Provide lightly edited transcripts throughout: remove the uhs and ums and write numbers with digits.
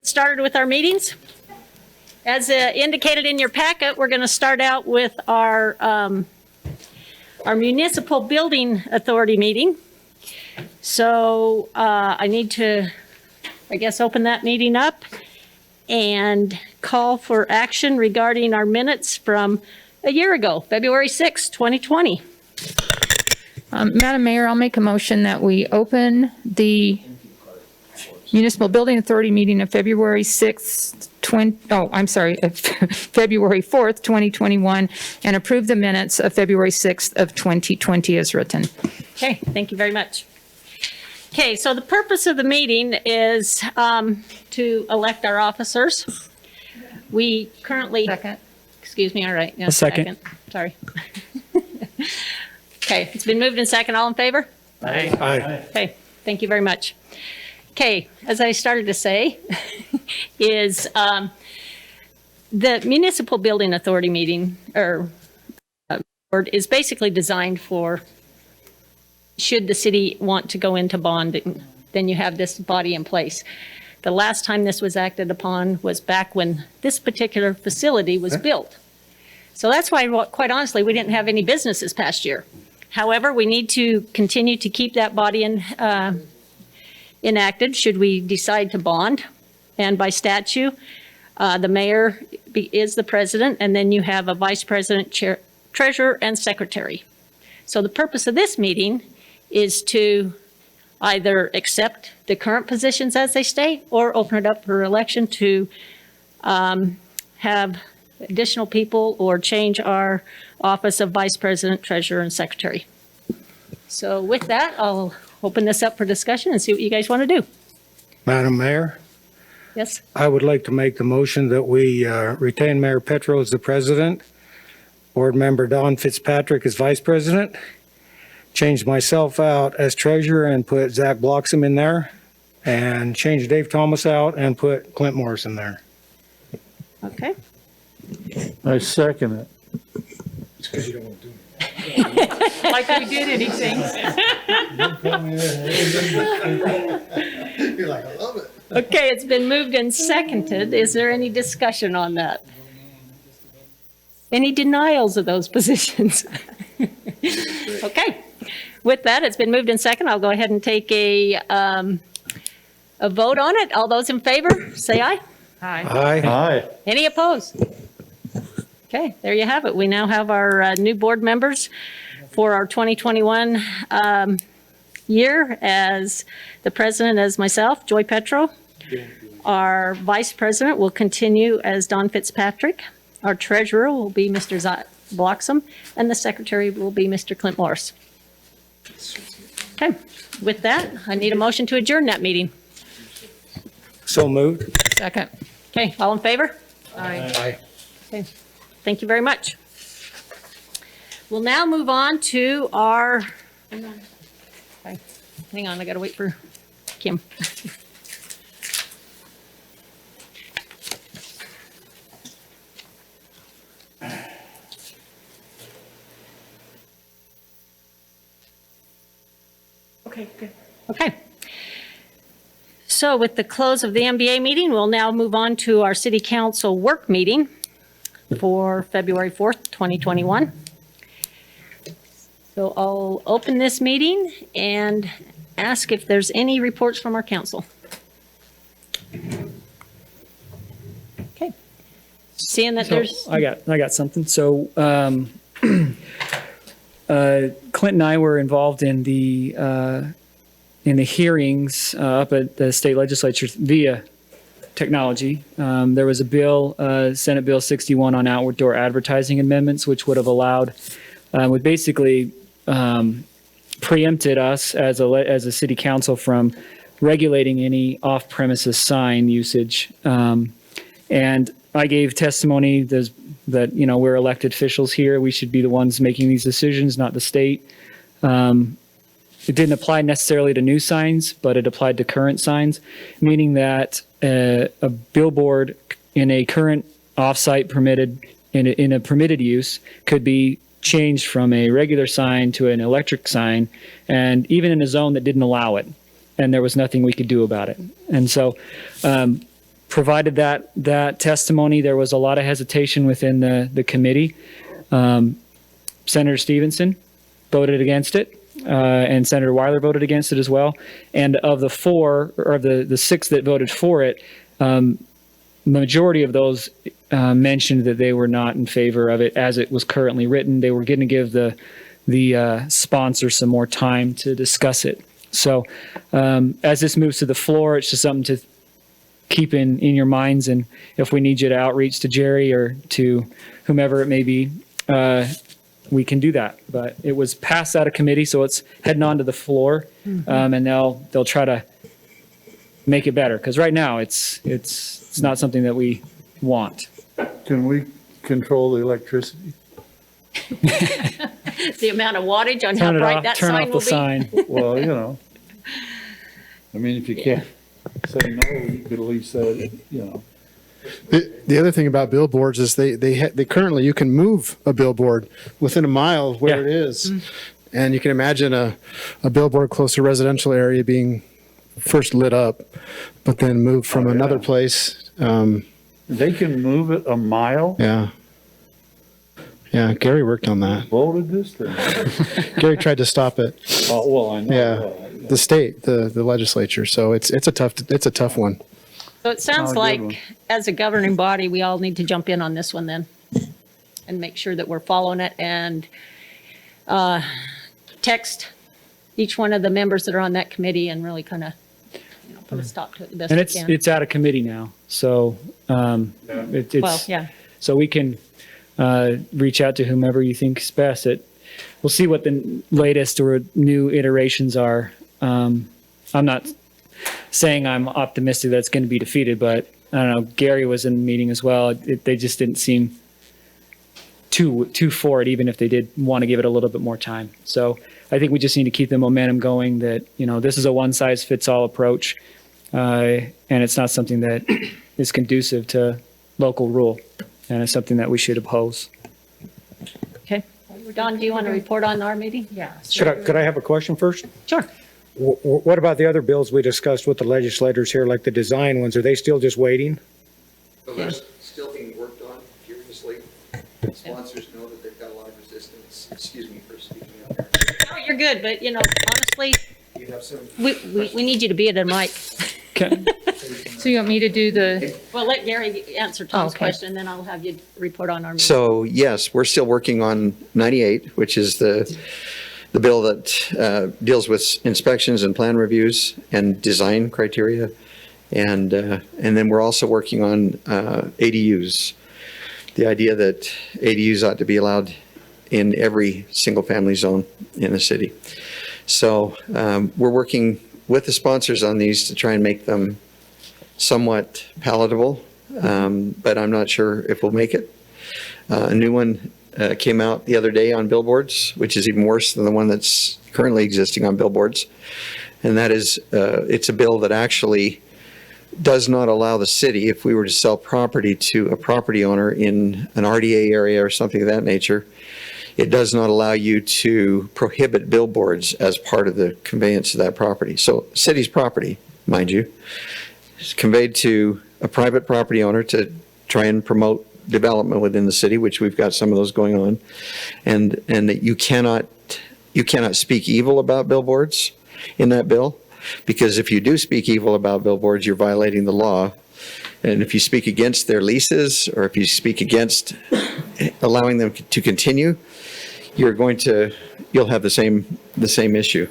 Started with our meetings. As indicated in your packet, we're going to start out with our Municipal Building Authority meeting. So I need to, I guess, open that meeting up and call for action regarding our minutes from a year ago, February 6, 2020. Madam Mayor, I'll make a motion that we open the Municipal Building Authority meeting of February 6th, February 4th, 2021, and approve the minutes of February 6th of 2020 as written. Okay, thank you very much. Okay, so the purpose of the meeting is to elect our officers. We currently... Second. Excuse me, all right. Yeah, A second. Sorry. Okay, it's been moved and second. All in favor? Aye. Aye. Okay, thank you very much. Okay, as I started to say, is the Municipal Building Authority meeting, or board, is basically designed for, should the city want to go into bonding, then you have this body in place. The last time this was acted upon was back when this particular facility was built. So that's why, quite honestly, we didn't have any business this past year. However, we need to continue to keep that body enacted should we decide to bond. And by statute, the mayor is the president, and then you have a vice president, chair, treasurer, and secretary. So the purpose of this meeting is to either accept the current positions as they stay or open it up for election to have additional people or change our office of vice president, treasurer, and secretary. So with that, I'll open this up for discussion and see what you guys want to do. Madam Mayor, Yes? I would like to make the motion that we retain Mayor Petro as the president, board member Don Fitzpatrick as vice president, change myself out as treasurer and put Zach Bloxham in there, and change Dave Thomas out and put Clint Morris in there. Okay. I second it. It's because you don't want to do it. Like we did anything. You're like, I love it. Okay, it's been moved and seconded. Is there any discussion on that? Any denials of those positions? Okay. With that, it's been moved and seconded. I'll go ahead and take a vote on it. All those in favor, say aye. Aye. Aye. Any opposed? Okay, there you have it. We now have our new board members for our 2021 year. As the president as myself, Joy Petro. Our vice president will continue as Don Fitzpatrick. Our treasurer will be Mr. Bloxham, and the secretary will be Mr. Clint Morris. Okay, with that, I need a motion to adjourn that meeting. So moved. Second. Okay, all in favor? Aye. Okay, thank you very much. We'll now move on to our, okay, hang on, I gotta wait for Kim. Okay, good. Okay. So with the close of the MBA meeting, we'll now move on to our city council work meeting for February 4th, 2021. So I'll open this meeting and ask if there's any reports from our council. Okay. Seeing that there's... I got something. So Clint and I were involved in the hearings up at the state legislature via technology. There was a bill, Senate Bill 61 on outdoor advertising amendments, which would have allowed, would basically preempted us as a city council from regulating any off-premises sign usage. And I gave testimony that, you know, we're elected officials here. We should be the ones making these decisions, not the state. It didn't apply necessarily to new signs, but it applied to current signs, meaning that a billboard in a current off-site permitted, in a permitted use could be changed from a regular sign to an electric sign, and even in a zone that didn't allow it, and there was nothing we could do about it. And so provided that testimony, there was a lot of hesitation within the committee. Senator Stevenson voted against it, and Senator Weiler voted against it as well. And of the four, or the six that voted for it, majority of those mentioned that they were not in favor of it as it was currently written. They were going to give the sponsor some more time to discuss it. So as this moves to the floor, it's just something to keep in your minds. And if we need you to outreach to Jerry or to whomever it may be, we can do that. But it was passed out of committee, so it's heading on to the floor, and they'll try to make it better. Because right now it's not something that we want. Can we control the electricity? The amount of wattage on how Turn it bright off. that Turn sign off will the be. sign. Well, you know. I mean, if you can't say no, you could at least say, you know. The other thing about billboards is they currently, you can move a billboard within a mile of where Yeah. it is. And you can imagine a billboard close to a residential area being first lit up, but then moved from another place. They can move it a mile? Yeah. Yeah, Gary worked on that. Voted this thing. Gary tried to stop it. Oh, well, I know. Yeah. The state, the legislature. So it's a tough one. So it sounds Oh, good like, one. as a governing body, we all need to jump in on this one then and make sure that we're following it and text each one of the members that are on that committee and really kind of, put a stop to it the best And we can. it's out of committee now, so it's Well, yeah. so we can reach out to whomever you think is best. We'll see what the latest or new iterations are. I'm not saying I'm optimistic that it's going to be defeated, but I don't know. Gary was in the meeting as well. They just didn't seem too for it, even if they did want to give it a little bit more time. So I think we just need to keep the momentum going. That this is a one size fits all approach, and it's not something that is conducive to local rule, and it's something that we should oppose. Okay. Don, do you want to report on our meeting? Yeah. Could I have a question first? Sure. What about the other bills we discussed with the legislators here, like the design ones? Are they still just waiting? So they're still being worked on furiously. Sponsors know that they've got a lot of resistance. Excuse me for speaking up there. Oh, you're good, but honestly, You have some. we need you to be at a mic. Okay. So you want me to do the, Well, let Gary answer Tom's Okay. question, then I'll have you report on our meeting. So yes, we're still working on 98, which is the bill that deals with inspections and plan reviews and design criteria. And then we're also working on ADUs. The idea that ADUs ought to be allowed in every single-family zone in the city. So we're working with the sponsors on these to try and make them somewhat palatable, but I'm not sure if we'll make it. A new one came out the other day on billboards, which is even worse than the one that's currently existing on billboards. And that is, it's a bill that actually does not allow the city, if we were to sell property to a property owner in an RDA area or something of that nature, it does not allow you to prohibit billboards as part of the conveyance of that property. So city's property, mind you, is conveyed to a private property owner to try and promote development within the city, which we've got some of those going on. And that you cannot speak evil about billboards in that bill, because if you do speak evil about billboards, you're violating the law. And if you speak against their leases, or if you speak against allowing them to continue, you'll have the same issue.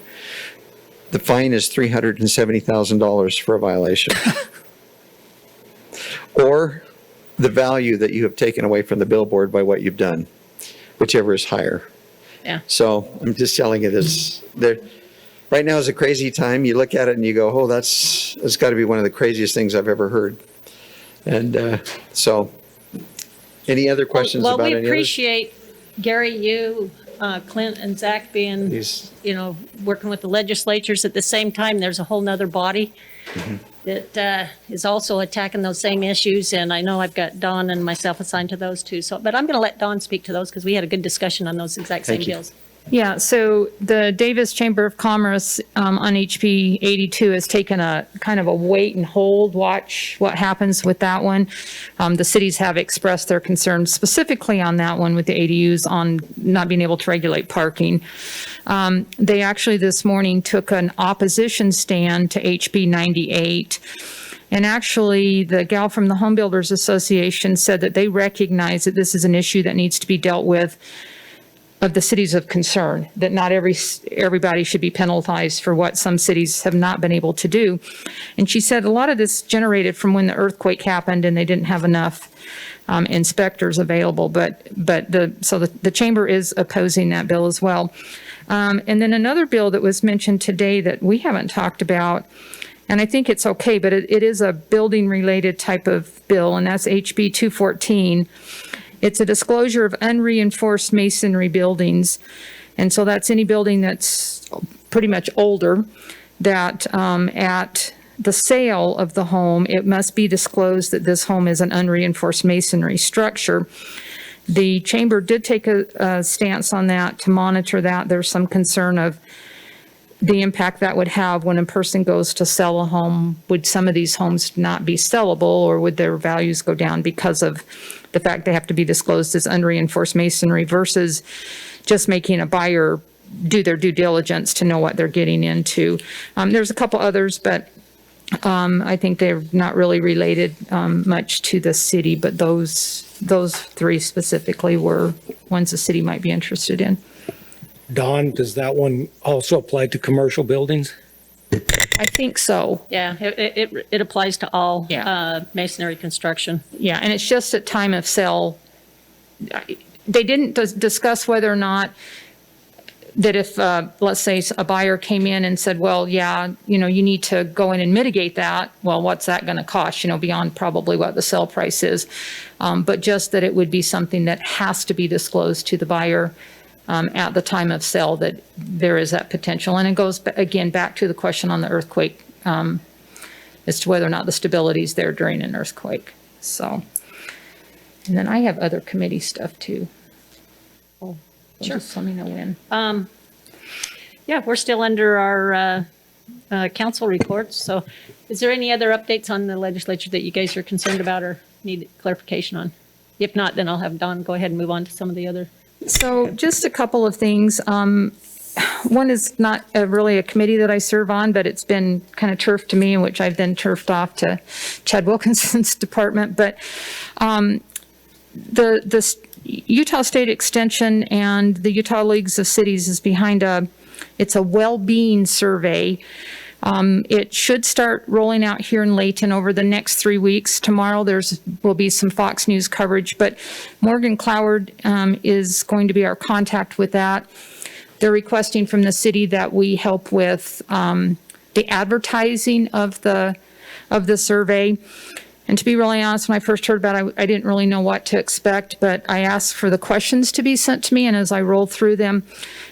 The fine is $370,000 for a violation. Or the value that you have taken away from the billboard by what you've done, whichever is higher. Yeah. So I'm just telling you this, right now is a crazy time. You look at it and you go, oh, that's got to be one of the craziest things I've ever heard. And so, any other questions Well, about we any others? appreciate, Gary, you, Clint, and Zach being, These- working with the legislatures. At the same time, there's a whole nother body that is also attacking those same issues, and I know I've got Don and myself assigned to those too. So, but I'm going to let Don speak to those because we had a good discussion on those exact same Thank you. bills. Yeah, so the Davis Chamber of Commerce on HB 82 has taken a kind of a wait and hold, watch what happens with that one. The cities have expressed their concerns specifically on that one with the ADUs on not being able to regulate parking. They actually this morning took an opposition stand to HB 98. And actually, the gal from the Home Builders Association said that they recognize that this is an issue that needs to be dealt with of the cities of concern, that not everybody should be penalized for what some cities have not been able to do. And she said a lot of this generated from when the earthquake happened and they didn't have enough inspectors available. But the chamber is opposing that bill as well. And then another bill that was mentioned today that we haven't talked about, and I think it's okay, but it is a building related type of bill, and that's HB 214. It's a disclosure of unreinforced masonry buildings. And so that's any building that's pretty much older that at the sale of the home, it must be disclosed that this home is an unreinforced masonry structure. The chamber did take a stance on that to monitor that. There's some concern of the impact that would have when a person goes to sell a home. Would some of these homes not be sellable, or would their values go down because of the fact they have to be disclosed as unreinforced masonry versus just making a buyer do their due diligence to know what they're getting into? There's a couple others, but I think they're not really related much to the city, but those three specifically were ones the city might be interested in. Don, does that one also apply to commercial buildings? I think so. Yeah, it applies to all Yeah. masonry construction. Yeah, and it's just at time of sale. They didn't discuss whether or not that if, let's say, a buyer came in and said, well, yeah, you need to go in and mitigate that. Well, what's that going to cost, beyond probably what the sale price is. But just that it would be something that has to be disclosed to the buyer at the time of sale, that there is that potential. And it goes, again, back to the question on the earthquake as to whether or not the stability is there during an earthquake. So, and then I have other committee stuff too. So Sure. just let me know when. Yeah, we're still under our council reports. So is there any other updates on the legislature that you guys are concerned about or need clarification on? If not, then I'll have Don go ahead and move on to some of the other. So just a couple of things. One is not really a committee that I serve on, but it's been kind of turfed to me, in which I've then turfed off to Chad Wilkinson's department. But the Utah State Extension and the Utah Leagues of Cities is behind it's a well-being survey. It should start rolling out here in Layton over the next 3 weeks. Tomorrow will be some Fox News coverage, but Morgan Cloward is going to be our contact with that. They're requesting from the city that we help with the advertising of the survey. And to be really honest, when I first heard about it, I didn't really know what to expect, but I asked for the questions to be sent to me. And as I rolled through them,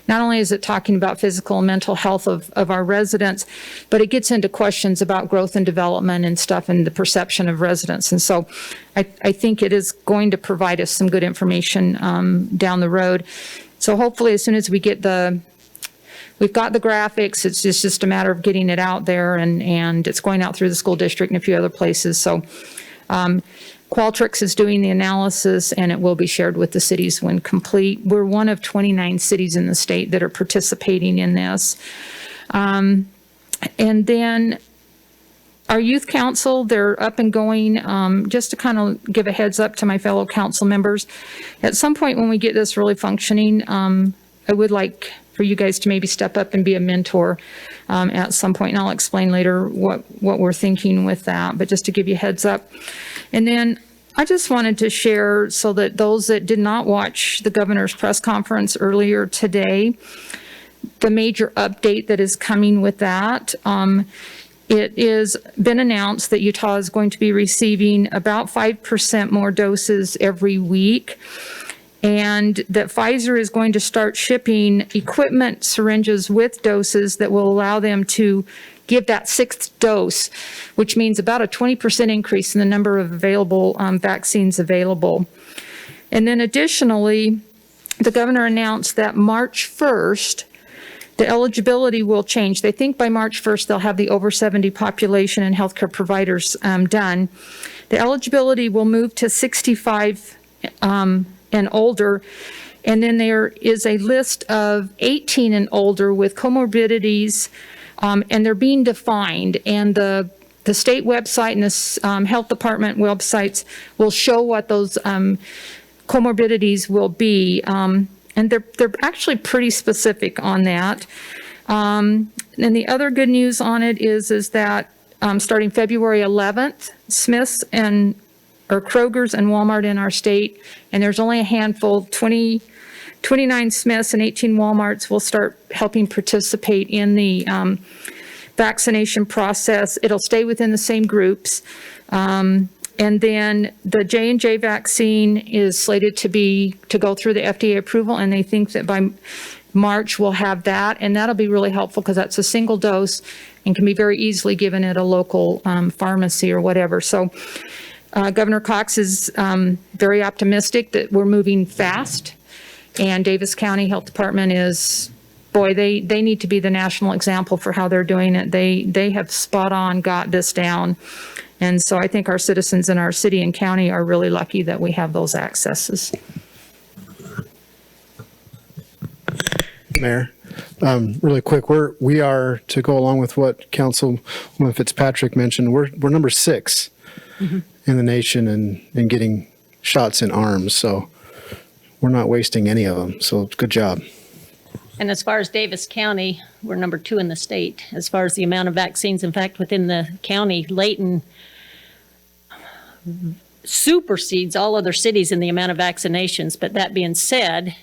not only is it talking about physical and mental health of our residents, but it gets into questions about growth and development and stuff and the perception of residents. And so I think it is going to provide us some good information down the road. So hopefully as soon as we get we've got the graphics, it's just a matter of getting it out there, and it's going out through the school district and a few other places. So Qualtrics is doing the analysis, and it will be shared with the cities when complete. We're one of 29 cities in the state that are participating in this. And then our youth council, they're up and going. Just to kind of give a heads up to my fellow council members, at some point when we get this really functioning, I would like for you guys to maybe step up and be a mentor at some point. And I'll explain later what we're thinking with that, but just to give you a heads up. And then I just wanted to share, so that those that did not watch the governor's press conference earlier today, the major update that is coming with that. It is been announced that Utah is going to be receiving about 5% more doses every week, and that Pfizer is going to start shipping equipment syringes with doses that will allow them to give that sixth dose, which means about a 20% increase in the number of available vaccines available. And then additionally, the governor announced that March 1st, the eligibility will change. They think by March 1st, they'll have the over 70 population and healthcare providers done. The eligibility will move to 65 and older. And then there is a list of 18 and older with comorbidities, and they're being defined. And the state website and the health department websites will show what those comorbidities will be. And they're actually pretty specific on that. And the other good news on it is that starting February 11th, Smith's or Kroger's and Walmart in our state, and there's only a handful, 29 Smiths and 18 Walmarts will start helping participate in the vaccination process. It'll stay within the same groups. And then the J&J vaccine is slated to go through the FDA approval, and they think that by March we'll have that, and that'll be really helpful because that's a single dose and can be very easily given at a local pharmacy or whatever. So Governor Cox is very optimistic that we're moving fast, and Davis County Health Department is, boy, they need to be the national example for how they're doing it. They have spot on got this down. And so I think our citizens in our city and county are really lucky that we have those accesses. Mayor, really quick, we are, to go along with what Councilwoman Fitzpatrick mentioned, we're number 6 in the nation in getting shots in arms. So we're not wasting any of them. So good job. And as far as Davis County, we're number 2 in the state as far as the amount of vaccines. In fact, within the county, LAYTON supersedes all other cities in the amount of vaccinations. But that being said,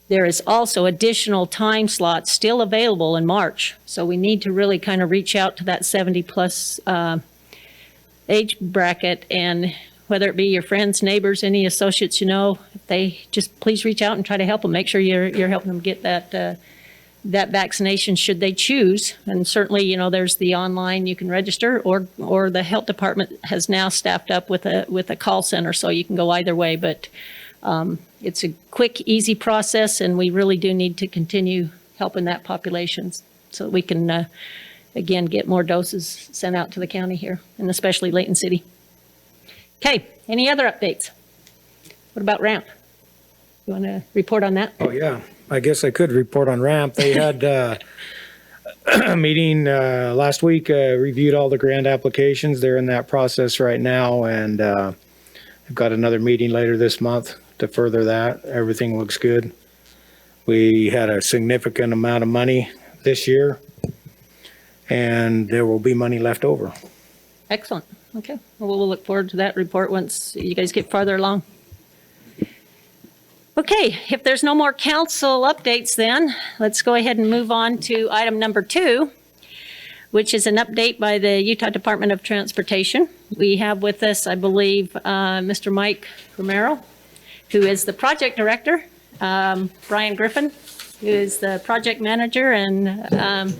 there is also additional time slots still available in March. So we need to really kind of reach out to that 70 plus age bracket, and whether it be your friends, neighbors, any associates, if they just please reach out and try to help them. Make sure you're helping them get that vaccination should they choose. And certainly, there's the online you can register, or the health department has now staffed up with a call center, so you can go either way. But it's a quick, easy process, and we really do need to continue helping that population so that we can, again, get more doses sent out to the county here, and especially Layton City. Okay, any other updates? What about RAMP? You want to report on that? Oh, yeah. I guess I could report on RAMP. They had a meeting last week, reviewed all the grant applications. They're in that process right now, and I've got another meeting later this month to further that. Everything looks good. We had a significant amount of money this year, and there will be money left over. Excellent. Okay. Well, we'll look forward to that report once you guys get farther along. Okay, if there's no more council updates, then let's go ahead and move on to item number 2, which is an update by the Utah Department of Transportation. We have with us, I believe, Mr. Mike Romero, who is the project director, Brian Griffin, who is the project manager, and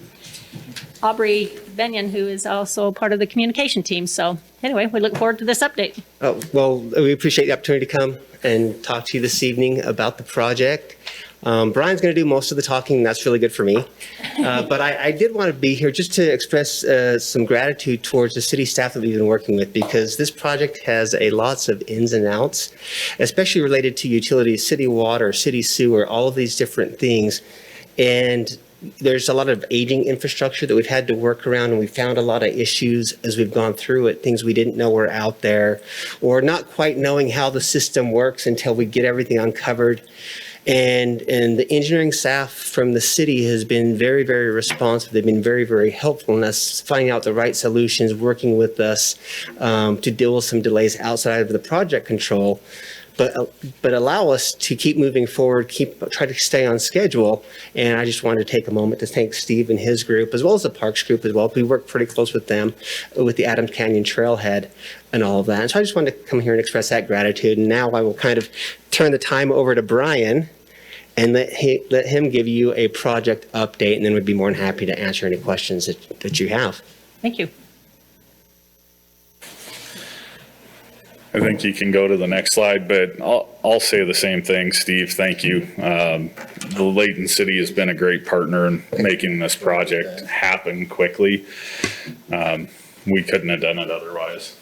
Aubrey Benyon, who is also part of the communication team. So anyway, we look forward to this update. Oh, well, we appreciate the opportunity to come and talk to you this evening about the project. Brian's going to do most of the talking, and that's really good for me. But I did want to be here just to express some gratitude towards the city staff that we've been working with, because this project has lots of ins and outs, especially related to utilities, city water, city sewer, all of these different things. And there's a lot of aging infrastructure that we've had to work around, and we found a lot of issues as we've gone through it, things we didn't know were out there, or not quite knowing how the system works until we get everything uncovered. And the engineering staff from the city has been very, very responsive. They've been very, very helpful in us finding out the right solutions, working with us to deal with some delays outside of the project control. But allow us to keep moving forward, try to stay on schedule. And I just wanted to take a moment to thank Steve and his group, as well as the Parks group as well. We work pretty close with them, with the Adams Canyon Trailhead and all of that. And so I just wanted to come here and express that gratitude. And now I will kind of turn the time over to Brian and let him give you a project update, and then we'd be more than happy to answer any questions that you have. Thank you. I think you can go to the next slide, but I'll say the same thing, Steve. Thank you. The Layton City has been a great partner in making this project happen quickly. We couldn't have done it otherwise.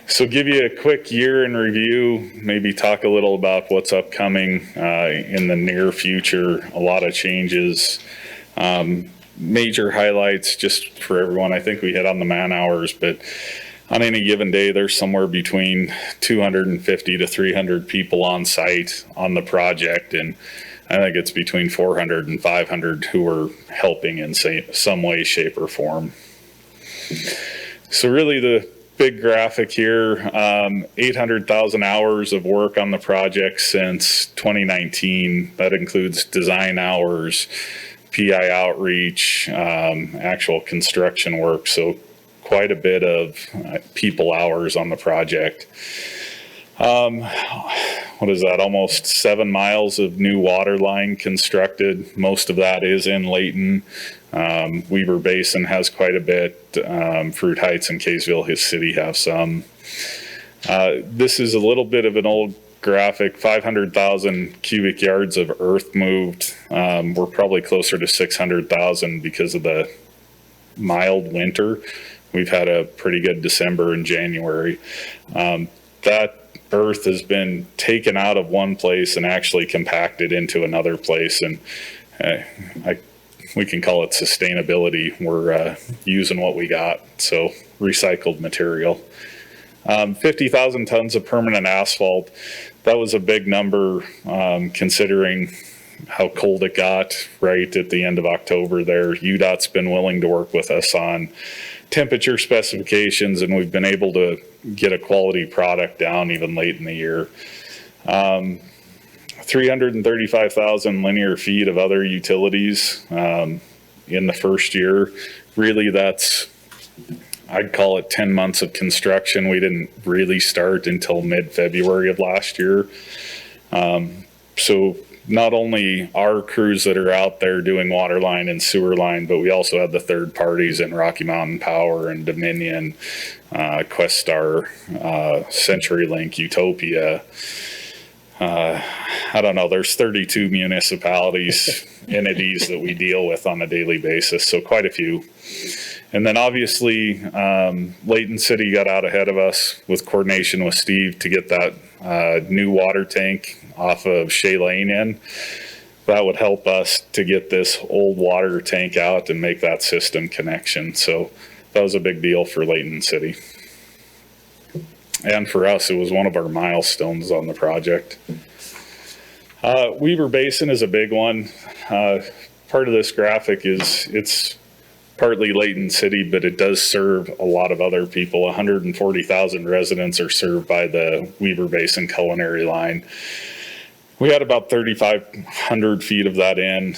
So give you a quick year in review, maybe talk a little about what's upcoming in the near future. A lot of changes. Major highlights just for everyone. I think we hit on the man hours, but on any given day, there's somewhere between 250 to 300 people on site on the project. And I think it's between 400 and 500 who are helping in some way, shape, or form. So really the big graphic here, 800,000 hours of work on the project since 2019. That includes design hours, PI outreach, actual construction work. So quite a bit of people hours on the project. What is that? Almost 7 miles of new water line constructed. Most of that is in Layton. Weber Basin has quite a bit. Fruit Heights and Kaysville, his city, have some. This is a little bit of an old graphic. 500,000 cubic yards of earth moved. We're probably closer to 600,000 because of the mild winter. We've had a pretty good December and January. That earth has been taken out of one place and actually compacted into another place. And we can call it sustainability. We're using what we got. So recycled material. 50,000 tons of permanent asphalt. That was a big number considering how cold it got right at the end of October there. UDOT's been willing to work with us on temperature specifications, and we've been able to get a quality product down even late in the year. 335,000 linear feet of other utilities in the first year. Really, that's, I'd call it 10 months of construction. We didn't really start until mid-February of last year. So not only our crews that are out there doing water line and sewer line, but we also had the third parties in Rocky Mountain Power and Dominion, Questar, CenturyLink, Utopia. I don't know, there's 32 municipalities, entities that we deal with on a daily basis, so quite a few. And then obviously, Layton City got out ahead of us with coordination with Steve to get that new water tank off of Shea Lane in. That would help us to get this old water tank out and make that system connection. So that was a big deal for Layton City. And for us, it was one of our milestones on the project. Weber Basin is a big one. Part of this graphic is it's partly Layton City, but it does serve a lot of other people. 140,000 residents are served by the Weber Basin culinary line. We had about 3,500 feet of that in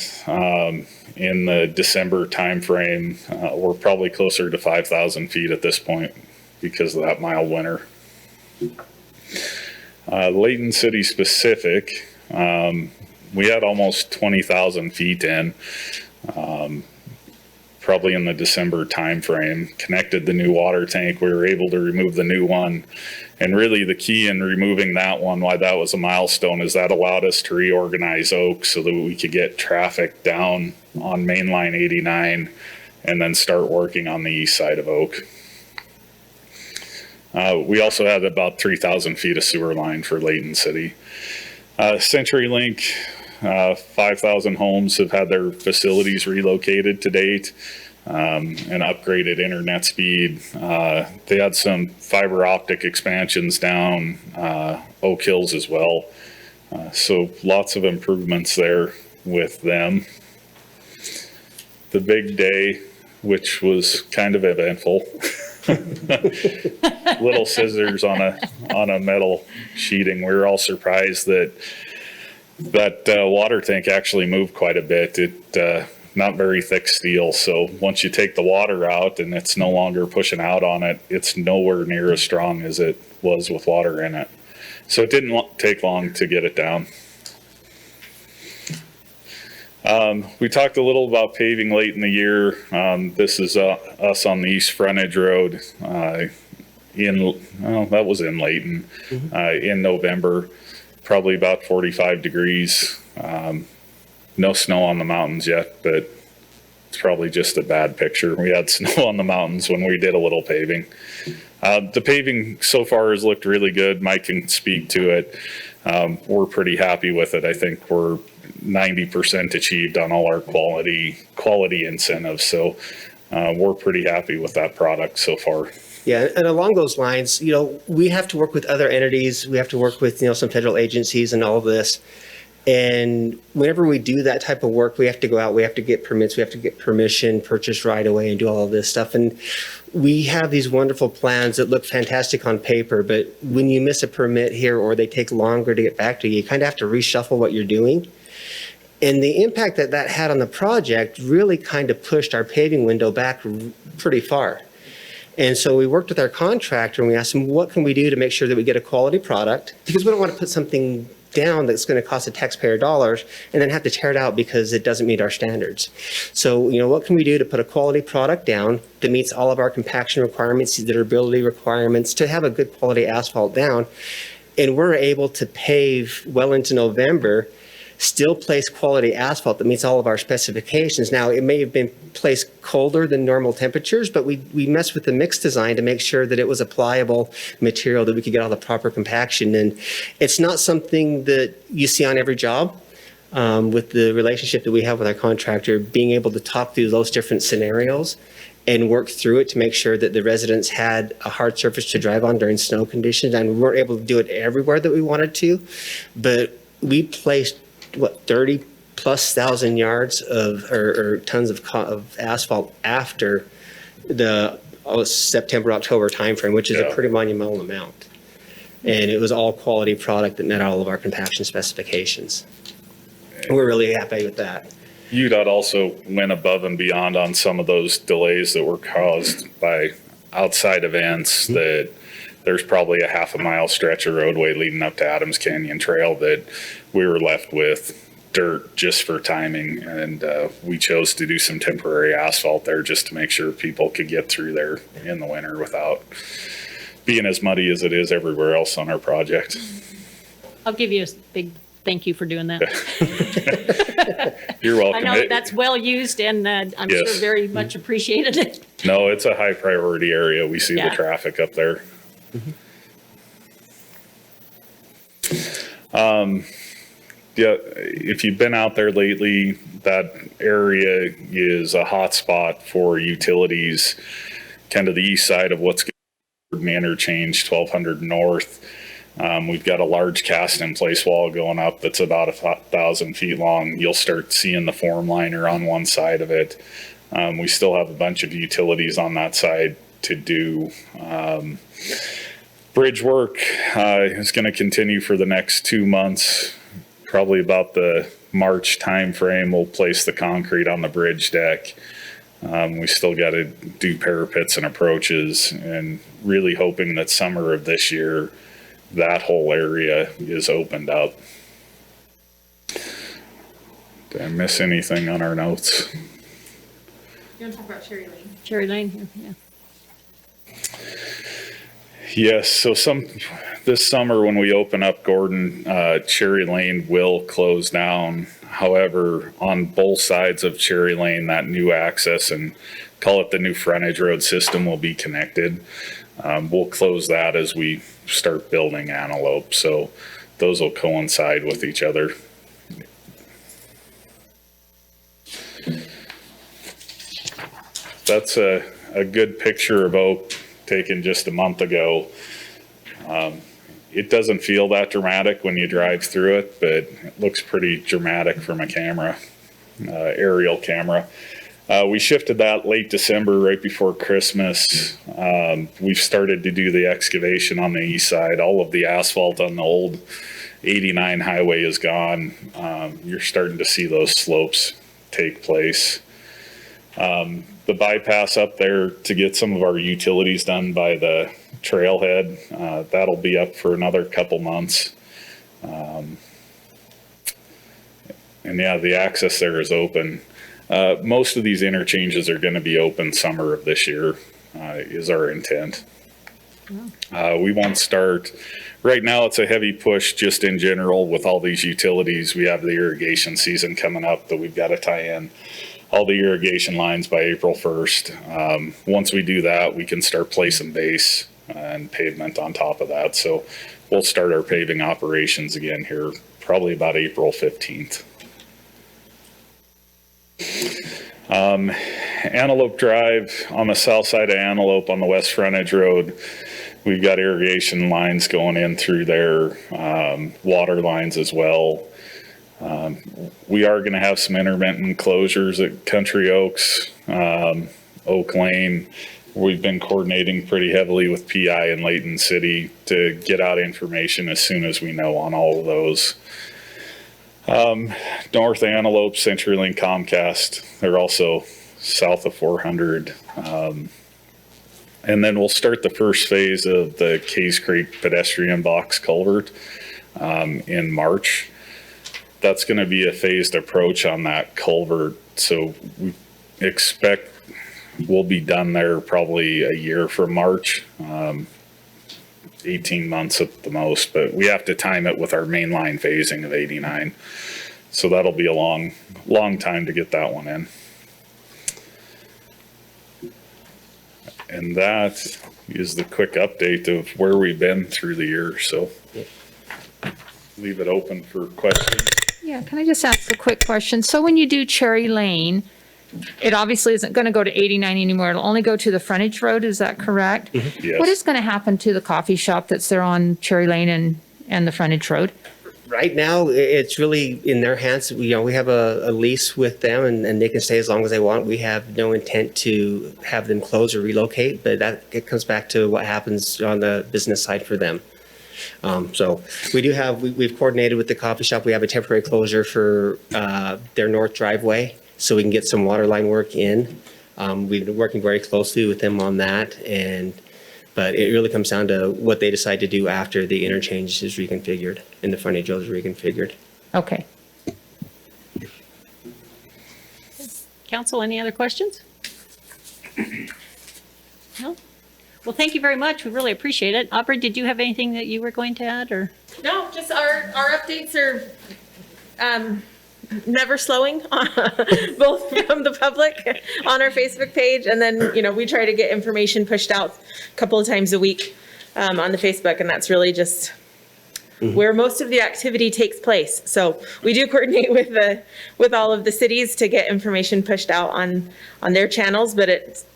the December timeframe. We're probably closer to 5,000 feet at this point because of that mild winter. Layton City specific, we had almost 20,000 feet in, probably in the December timeframe. Connected the new water tank. We were able to remove the new one. And really the key in removing that one, why that was a milestone, is that allowed us to reorganize Oak so that we could get traffic down on Mainline 89 and then start working on the east side of Oak. We also had about 3,000 feet of sewer line for Layton City. CenturyLink, 5,000 homes have had their facilities relocated to date and upgraded internet speed. They had some fiber optic expansions down Oak Hills as well. So lots of improvements there with them. The big day, which was kind of eventful. Little scissors on a metal sheeting. We were all surprised that water tank actually moved quite a bit. It not very thick steel, so once you take the water out and it's no longer pushing out on it, it's nowhere near as strong as it was with water in it. So it didn't take long to get it down. We talked a little about paving late in the year. This is us on the east frontage road that was in Layton in November, probably about 45 degrees. No snow on the mountains yet, but it's probably just a bad picture. We had snow on the mountains when we did a little paving. The paving so far has looked really good. Mike can speak to it. We're pretty happy with it. I think we're 90% achieved on all our quality incentives. So we're pretty happy with that product so far. Yeah, and along those lines, we have to work with other entities. We have to work with, some federal agencies and all of this. And whenever we do that type of work, we have to go out, we have to get permits, we have to get permission, purchase right away, and do all of this stuff. And we have these wonderful plans that look fantastic on paper, but when you miss a permit here or they take longer to get back to you, you kind of have to reshuffle what you're doing. And the impact that that had on the project really kind of pushed our paving window back pretty far. And so we worked with our contractor and we asked him, what can we do to make sure that we get a quality product? Because we don't want to put something down that's going to cost the taxpayer dollars and then have to tear it out because it doesn't meet our standards. So, what can we do to put a quality product down that meets all of our compaction requirements, the durability requirements, to have a good quality asphalt down? And we're able to pave well into November, still place quality asphalt that meets all of our specifications. Now, it may have been placed colder than normal temperatures, but we messed with the mix design to make sure that it was a pliable material that we could get all the proper compaction. And it's not something that you see on every job. With the relationship that we have with our contractor, being able to talk through those different scenarios and work through it to make sure that the residents had a hard surface to drive on during snow conditions. And we weren't able to do it everywhere that we wanted to, but we placed 30,000+ yards or tons of asphalt after the September, October timeframe, which is a pretty monumental amount. And it was all quality product that met all of our compaction specifications. We're really happy with that. UDOT also went above and beyond on some of those delays that were caused by outside events that there's probably a half a mile stretch of roadway leading up to Adams Canyon Trail that we were left with dirt just for timing. And we chose to do some temporary asphalt there just to make sure people could get through there in the winter without being as muddy as it is everywhere else on our project. I'll give you a big thank you for doing that. You're welcome. I know that's well used and I'm sure very much appreciated. No, it's a high priority area. We see the traffic up there. If you've been out there lately, that area is a hot spot for utilities, kind of the east side of what's going to interchange 1200 north. We've got a large cast in place wall going up that's about 1,000 feet long. You'll start seeing the form liner on one side of it. We still have a bunch of utilities on that side to do. Bridge work is going to continue for the next 2 months. Probably about the March timeframe, we'll place the concrete on the bridge deck. We still got to do parapets and approaches, and really hoping that summer of this year, that whole area is opened up. Did I miss anything on our notes? You want to talk about Cherry Lane? Cherry Lane, yeah. Yes, so this summer when we open up Gordon, Cherry Lane will close down. However, on both sides of Cherry Lane, that new access and call it the new frontage road system will be connected. We'll close that as we start building Antelope, so those will coincide with each other. That's a good picture of Oak taken just a month ago. It doesn't feel that dramatic when you drive through it, but it looks pretty dramatic from a camera, aerial camera. We shifted that late December, right before Christmas. We've started to do the excavation on the east side. All of the asphalt on the old 89 highway is gone. You're starting to see those slopes take place. The bypass up there to get some of our utilities done by the trailhead, that'll be up for another couple months. And yeah, the access there is open. Most of these interchanges are going to be open summer of this year, is our intent. We won't start, right now it's a heavy push just in general with all these utilities. We have the irrigation season coming up that we've got to tie in all the irrigation lines by April 1st. Once we do that, we can start placing base and pavement on top of that. So we'll start our paving operations again here probably about April 15th. Antelope Drive on the south side of Antelope on the west frontage road, we've got irrigation lines going in through there, water lines as well. We are going to have some intermittent closures at Country Oaks, Oak Lane. We've been coordinating pretty heavily with PI and Layton City to get out information as soon as we know on all of those. North Antelope, CenturyLink, Comcast, they're also south of 400. And then we'll start the first phase of the Case Creek pedestrian box culvert in March. That's going to be a phased approach on that culvert. So we expect we'll be done there probably a year from March, 18 months at the most, but we have to time it with our mainline phasing of 89. So that'll be a long time to get that one in. And that is the quick update of where we've been through the year. So leave it open for questions. Yeah, can I just ask a quick question? So when you do Cherry Lane, it obviously isn't going to go to 89 anymore. It'll only go to the frontage road. Is that correct? Yes. What is going to happen to the coffee shop that's there on Cherry Lane and the frontage road? Right now, it's really in their hands. We have a lease with them, and they can stay as long as they want. We have no intent to have them close or relocate, but it comes back to what happens on the business side for them. So we've coordinated with the coffee shop. We have a temporary closure for their north driveway so we can get some water line work in. We've been working very closely with them on that, but it really comes down to what they decide to do after the interchange is reconfigured and the frontage road is reconfigured. Okay. Council, any other questions? No? Well, thank you very much. We really appreciate it. Aubrey, did you have anything that you were going to add, or? No, just our updates are never slowing, both from the public on our Facebook page, and then, we try to get information pushed out a couple of times a week on the Facebook, and that's really just where most of the activity takes place. So we do coordinate with all of the cities to get information pushed out on their channels, but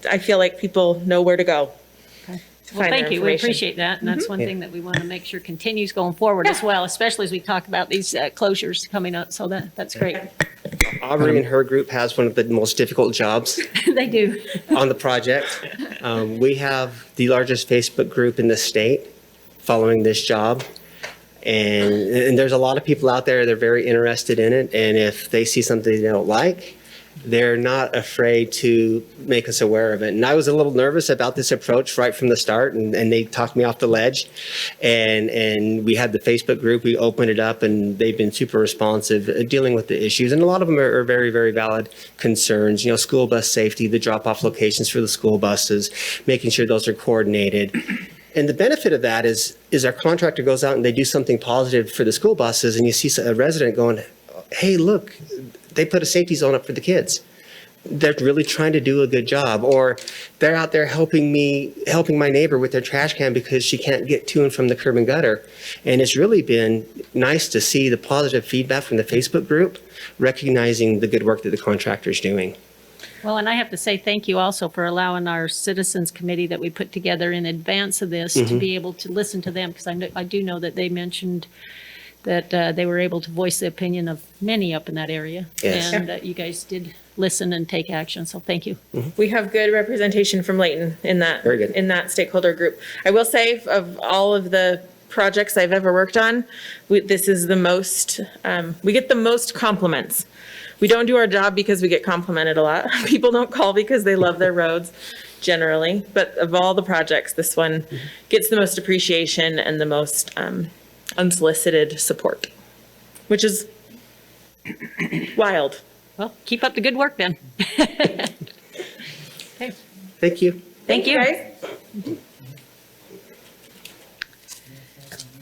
I feel like people know where to go. Well, thank you. We appreciate that. And that's one thing that we want to make sure continues going forward as well, especially as we talk about these closures coming up. So that's great. Aubrey and her group has one of the most difficult jobs They do. on the project. We have the largest Facebook group in the state following this job. And there's a lot of people out there that are very interested in it. And if they see something they don't like, they're not afraid to make us aware of it. And I was a little nervous about this approach right from the start, and they talked me off the ledge. And we had the Facebook group, we opened it up, and they've been super responsive dealing with the issues. And a lot of them are very, very valid concerns. School bus safety, the drop-off locations for the school buses, making sure those are coordinated. And the benefit of that is our contractor goes out and they do something positive for the school buses, and you see a resident going, hey, look, they put a safety zone up for the kids. They're really trying to do a good job. Or they're out there helping my neighbor with their trash can because she can't get to and from the curb and gutter. And it's really been nice to see the positive feedback from the Facebook group, recognizing the good work that the contractor's doing. Well, and I have to say thank you also for allowing our citizens committee that we put together in advance of this to be able to listen to them, because I do know that they mentioned that they were able to voice the opinion of many up in that area. Yes. And that you guys did listen and take action. So thank you. We have good representation from Layton in that Very good. in that stakeholder group. I will say, of all of the projects I've ever worked on, this is the most, we get the most compliments. We don't do our job because we get complimented a lot. People don't call because they love their roads generally, but of all the projects, this one gets the most appreciation and the most unsolicited support, which is Wild. Well, keep up the good work then. Okay. Thank you. Thank you. Guys.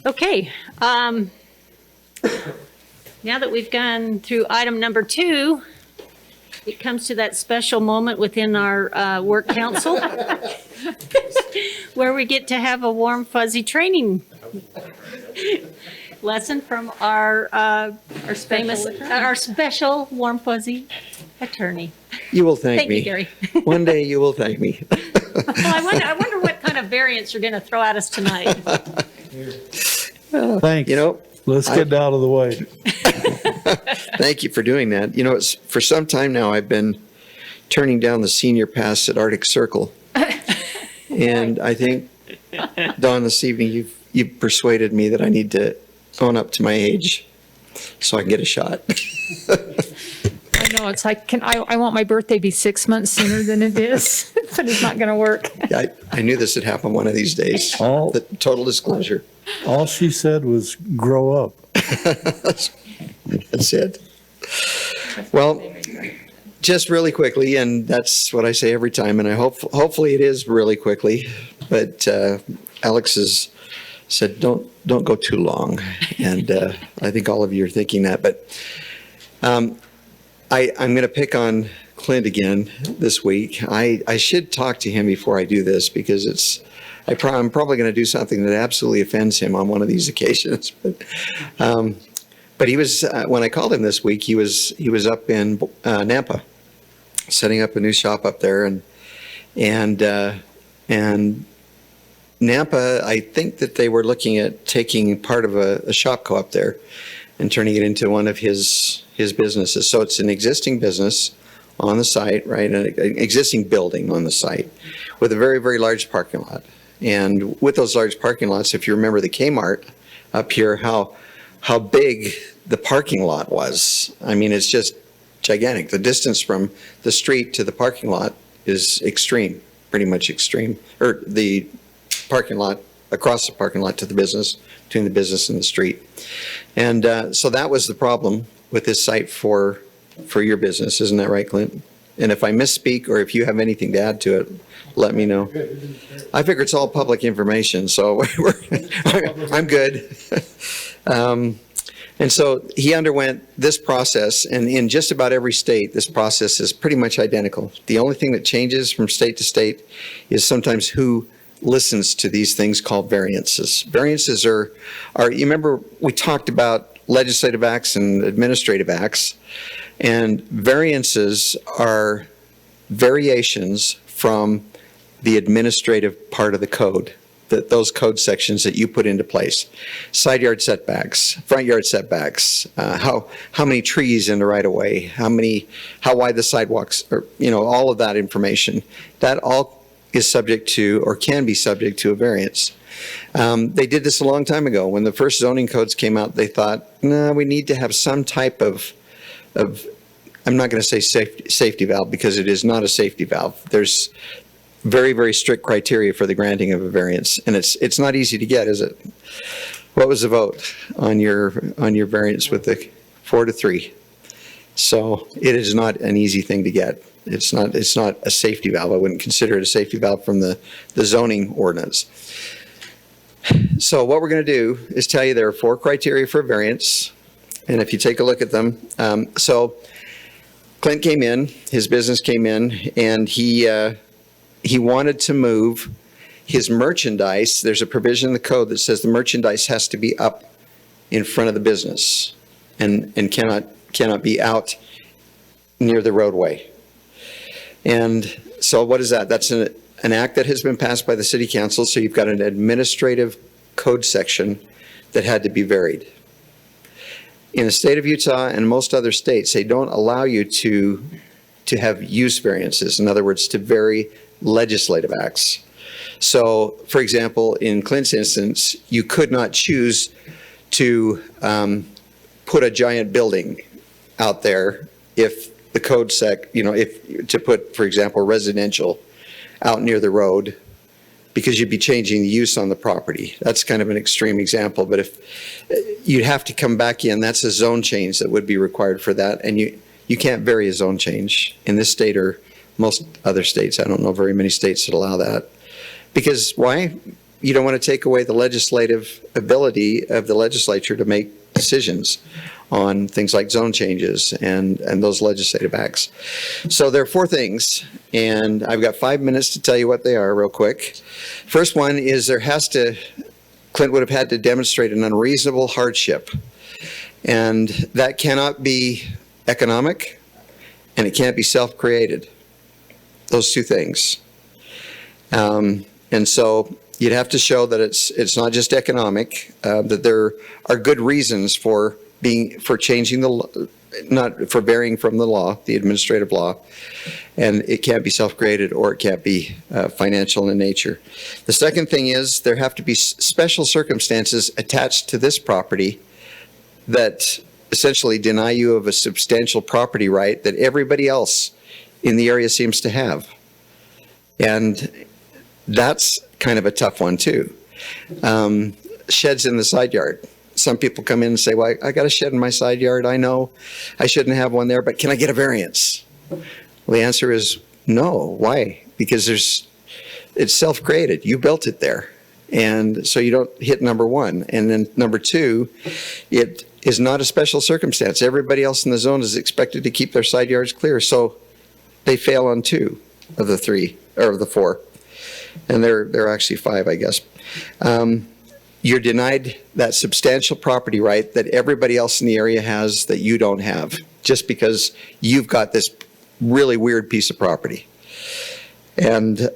Okay. Now that we've gone through item number 2, it comes to that special moment within our work council where we get to have a warm, fuzzy training lesson from our special warm, fuzzy attorney. You will thank Thank me. you, Gary. One day you will thank me. Well, I wonder what kind of variants you're going to throw at us tonight. Thanks. You know, Let's get out of the way. thank you for doing that. You know, it's for some time now I've been turning down the senior pass at Arctic Circle. And I think, Dawn, this evening you've persuaded me that I need to own up to my age so I can get a shot. I know, it's like, I want my birthday to be 6 months sooner than it is, but it's not going to work. I knew this would happen one of these days. Oh. The total disclosure. All she said was grow up. That's it. Well, just really quickly, and that's what I say every time, and I hopefully it is really quickly, but Alex has said don't go too long, and I think all of you are thinking that, but I'm going to pick on Clint again this week. I should talk to him before I do this because I'm probably going to do something that absolutely offends him on one of these occasions. But he was when I called him this week, he was up in Nampa, setting up a new shop up there, and Nampa, I think that they were looking at taking part of a shopco up there and turning it into one of his businesses. So it's an existing business on the site, right? An existing building on the site with a very, very large parking lot. And with those large parking lots, if you remember the Kmart up here, how big the parking lot was. I mean, it's just gigantic. The distance from the street to the parking lot is extreme, pretty much extreme. Or the parking lot, across the parking lot to the business, between the business and the street. And so that was the problem with this site for your business. Isn't that right, Clint? And if I misspeak or if you have anything to add to it, let me know. I figure it's all public information, so I'm good. And so he underwent this process, and in just about every state, this process is pretty much identical. The only thing that changes from state to state is sometimes who listens to these things called variances. Variances are you remember we talked about legislative acts and administrative acts, and variances are variations from the administrative part of the code, those code sections that you put into place. Side yard setbacks, front yard setbacks, how many trees in the right of way, how wide the sidewalks, or, all of that information. That all is subject to, or can be subject to, a variance. They did this a long time ago. When the first zoning codes came out, they thought, no, we need to have some type of I'm not going to say safety valve, because it is not a safety valve. There's very, very strict criteria for the granting of a variance, and it's not easy to get, is it? What was the vote on your variance with the 4-3? So it is not an easy thing to get. It's not a safety valve. I wouldn't consider it a safety valve from the zoning ordinance. So what we're going to do is tell you there are 4 criteria for variance, and if you take a look at them, so Clint came in, his business came in, and he wanted to move his merchandise. There's a provision in the code that says the merchandise has to be up in front of the business and cannot be out near the roadway. And so what is that? That's an act that has been passed by the city council, so you've got an administrative code section that had to be varied. In the state of Utah and most other states, they don't allow you to have use variances. In other words, to vary legislative acts. So, for example, in Clint's instance, you could not choose to put a giant building out there if the code if to put, for example, residential out near the road, because you'd be changing the use on the property. That's kind of an extreme example, but if you'd have to come back in, that's a zone change that would be required for that. And you can't vary a zone change in this state or most other states. I don't know very many states that allow that. Because why? You don't want to take away the legislative ability of the legislature to make decisions on things like zone changes and those legislative acts. So there are 4 things, and I've got 5 minutes to tell you what they are real quick. First one is Clint would have had to demonstrate an unreasonable hardship, and that cannot be economic, and it can't be self-created. Those 2 things. And so you'd have to show that it's not just economic, that there are good reasons for changing for varying from the law, the administrative law, and it can't be self-created or it can't be financial in nature. The second thing is there have to be special circumstances attached to this property that essentially deny you of a substantial property right that everybody else in the area seems to have. And that's kind of a tough one too. Sheds in the side yard. Some people come in and say, well, I got a shed in my side yard. I know I shouldn't have one there, but can I get a variance? Well, the answer is no. Why? Because it's self-created. You built it there. And so you don't hit number 1. And then number 2, it is not a special circumstance. Everybody else in the zone is expected to keep their side yards clear. So they fail on 2 of the 3, or of the 4. And they're actually 5, I guess. You're denied that substantial property right that everybody else in the area has that you don't have, just because you've got this really weird piece of property. And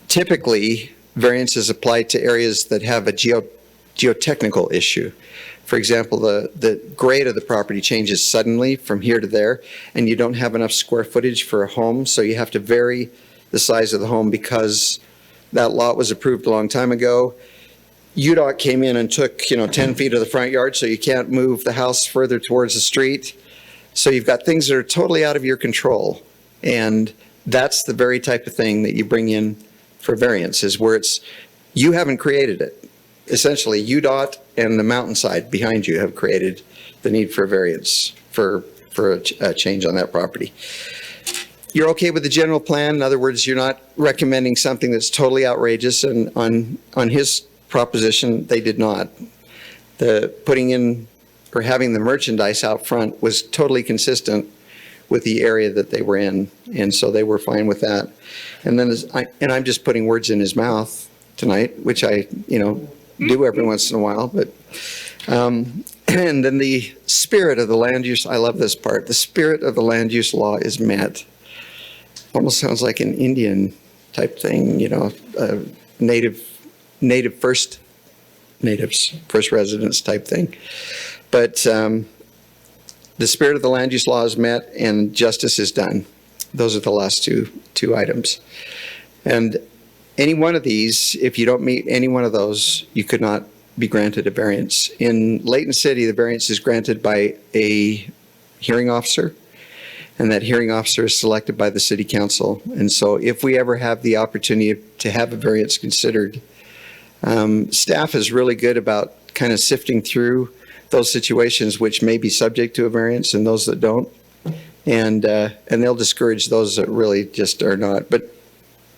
typically, variances apply to areas that have a geotechnical issue. For example, the grade of the property changes suddenly from here to there, and you don't have enough square footage for a home, so you have to vary the size of the home because that lot was approved a long time ago. UDOT came in and took 10 feet of the front yard, so you can't move the house further towards the street. So you've got things that are totally out of your control, and that's the very type of thing that you bring in for variance, is where you haven't created it. Essentially, UDOT and the mountainside behind you have created the need for a variance for a change on that property. You're okay with the general plan. In other words, you're not recommending something that's totally outrageous, and on his proposition, they did not. The putting in or having the merchandise out front was totally consistent with the area that they were in, and so they were fine with that. And then, I'm just putting words in his mouth tonight, which I, do every once in a while, but, and then the spirit of the land use, I love this part, the spirit of the land use law is met. Almost sounds like an Indian type thing, native first residents type thing. But the spirit of the land use law is met and justice is done. Those are the last two items. And any one of these, if you don't meet any one of those, you could not be granted a variance. In Layton City, the variance is granted by a hearing officer, and that hearing officer is selected by the city council. And so if we ever have the opportunity to have a variance considered, staff is really good about kind of sifting through those situations which may be subject to a variance and those that don't. And they'll discourage those that really just are not. But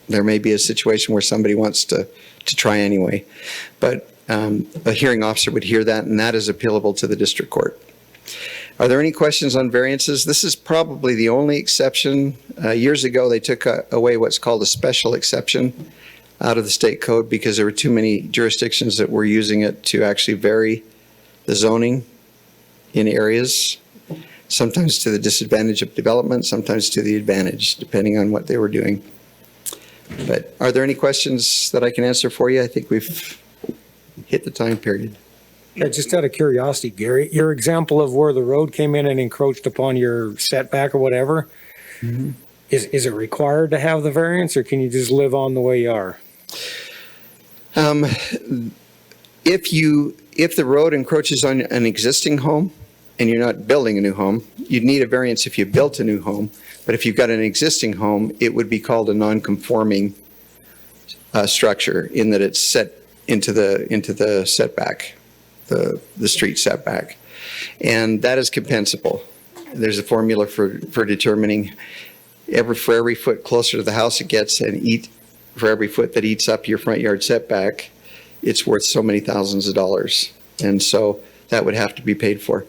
there may be a situation where somebody wants to try anyway. But a hearing officer would hear that, and that is appealable to the district court. Are there any questions on variances? This is probably the only exception. Years ago, they took away what's called a special exception out of the state code because there were too many jurisdictions that were using it to actually vary the zoning in areas, sometimes to the disadvantage of development, sometimes to the advantage, depending on what they were doing. But are there any questions that I can answer for you? I think we've hit the time period. Yeah, just out of curiosity, Gary, your example of where the road came in and encroached upon your setback or whatever, is it required to have the variance, or can you just live on the way you are? If the road encroaches on an existing home and you're not building a new home, you'd need a variance if you built a new home. But if you've got an existing home, it would be called a non-conforming structure in that it's set into the setback, the street setback. And that is compensable. There's a formula for determining for every foot closer to the house it gets, and for every foot that eats up your front yard setback, it's worth so many thousands of dollars. And so that would have to be paid for.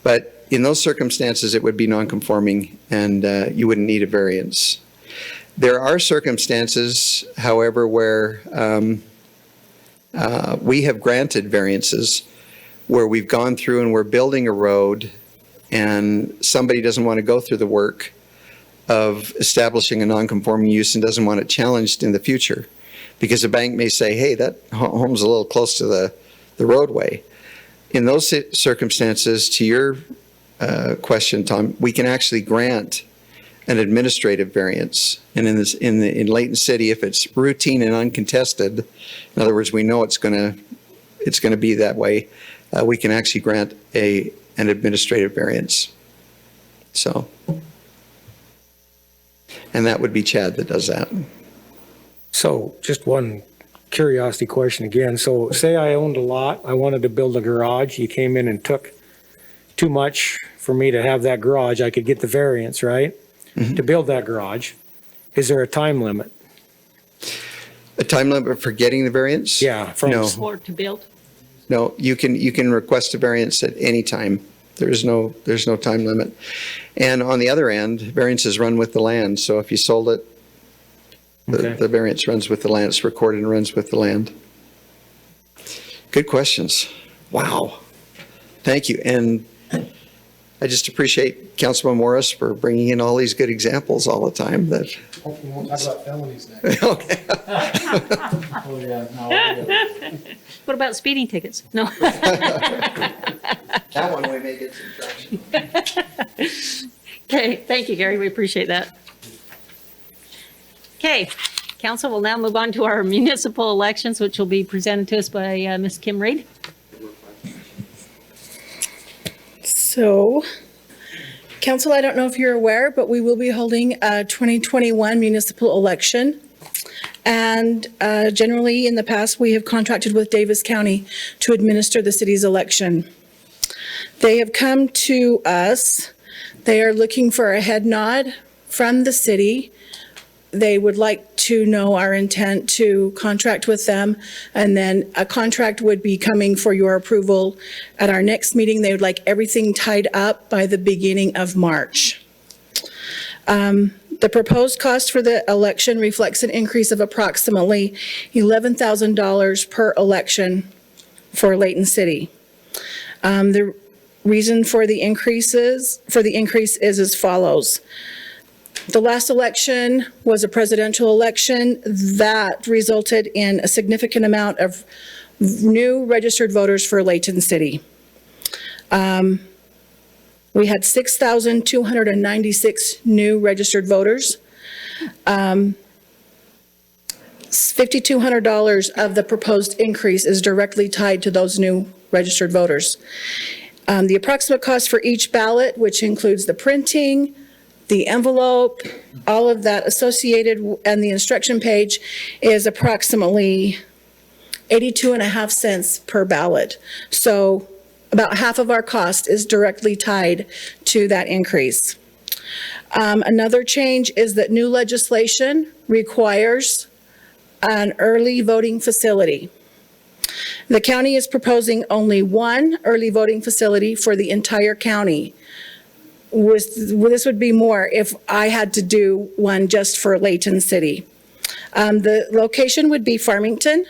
But in those circumstances, it would be non-conforming, and you wouldn't need a variance. There are circumstances, however, where we have granted variances where we've gone through and we're building a road and somebody doesn't want to go through the work of establishing a non-conforming use and doesn't want it challenged in the future. Because the bank may say, hey, that home's a little close to the roadway. In those circumstances, to your question, Tom, we can actually grant an administrative variance. And in Layton City, if it's routine and uncontested, in other words, we know it's going to be that way, we can actually grant an administrative variance. So, and that would be Chad that does that. So just one curiosity question again. So say I owned a lot, I wanted to build a garage, you came in and took too much for me to have that garage, I could get the variance, right? To build that garage. Is there a time limit? A time limit for getting the variance? Yeah. No. Or to build? No, you can request a variance at any time. There's no time limit. And on the other end, variances run with the land. So if you sold it, the variance runs with the land. It's recorded and runs with the land. Good questions. Wow. Thank you. And I just appreciate Councilman Morris for bringing in all these good examples all the time. That. Hopefully we won't talk about felonies next. Okay. Oh, yeah, no, What about speeding tickets? No. That one we may get some traction. Okay, thank you, Gary. We appreciate that. Okay, council will now move on to our municipal elections, which will be presented to us by Ms. Kim Reed. So, council, I don't know if you're aware, but we will be holding a 2021 municipal election. And generally, in the past, we have contracted with Davis County to administer the city's election. They have come to us. They are looking for a head nod from the city. They would like to know our intent to contract with them, and then a contract would be coming for your approval at our next meeting. They would like everything tied up by the beginning of March. The proposed cost for the election reflects an increase of approximately $11,000 per election for Layton City. The reason for the increase is as follows. The last election was a presidential election that resulted in a significant amount of new registered voters for Layton City. We had 6,296 new registered voters. $5,200 of the proposed increase is directly tied to those new registered voters. The approximate cost for each ballot, which includes the printing, the envelope, all of that associated, and the instruction page, is approximately 82.5 cents per ballot. So about half of our cost is directly tied to that increase. Another change is that new legislation requires an early voting facility. The county is proposing only one early voting facility for the entire county. This would be more if I had to do one just for Layton City. The location would be Farmington.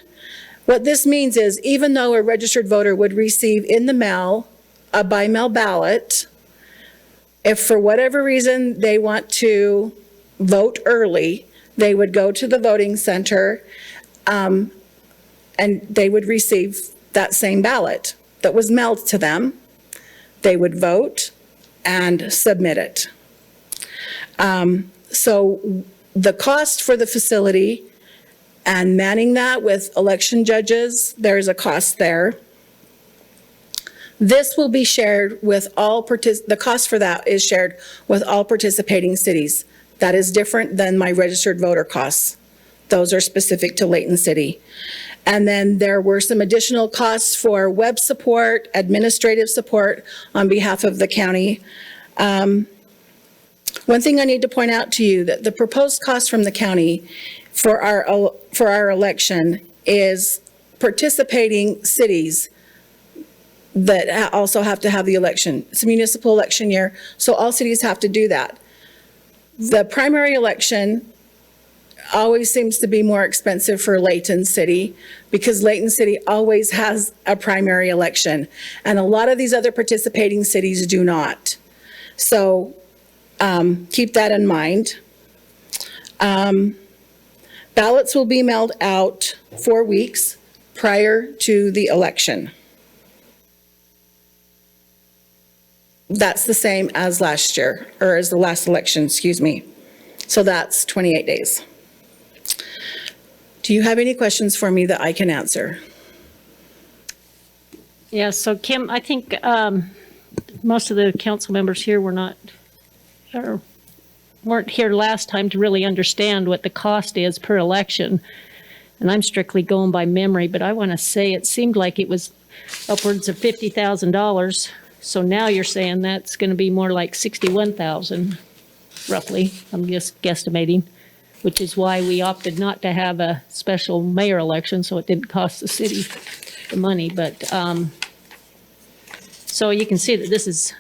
What this means is even though a registered voter would receive in the mail a by-mail ballot, if for whatever reason they want to vote early, they would go to the voting center and they would receive that same ballot that was mailed to them. They would vote and submit it. So the cost for the facility and manning that with election judges, there's a cost there. This will be shared with all the cost for that is shared with all participating cities. That is different than my registered voter costs. Those are specific to Layton City. And then there were some additional costs for web support, administrative support on behalf of the county. One thing I need to point out to you, that the proposed cost from the county for our election is participating cities that also have to have the election. It's a municipal election year, so all cities have to do that. The primary election always seems to be more expensive for Layton City because Layton City always has a primary election, and a lot of these other participating cities do not. So keep that in mind. Ballots will be mailed out 4 weeks prior to the election. That's the same as last year, or as the last election, excuse me. So that's 28 days. Do you have any questions for me that I can answer? Yeah, so Kim, I think most of the council members here weren't here last time to really understand what the cost is per election. And I'm strictly going by memory, but I want to say it seemed like it was upwards of $50,000. So now you're saying that's going to be more like 61,000, roughly. I'm just guesstimating, which is why we opted not to have a special mayor election, so it didn't cost the city the money. But so you can see that this is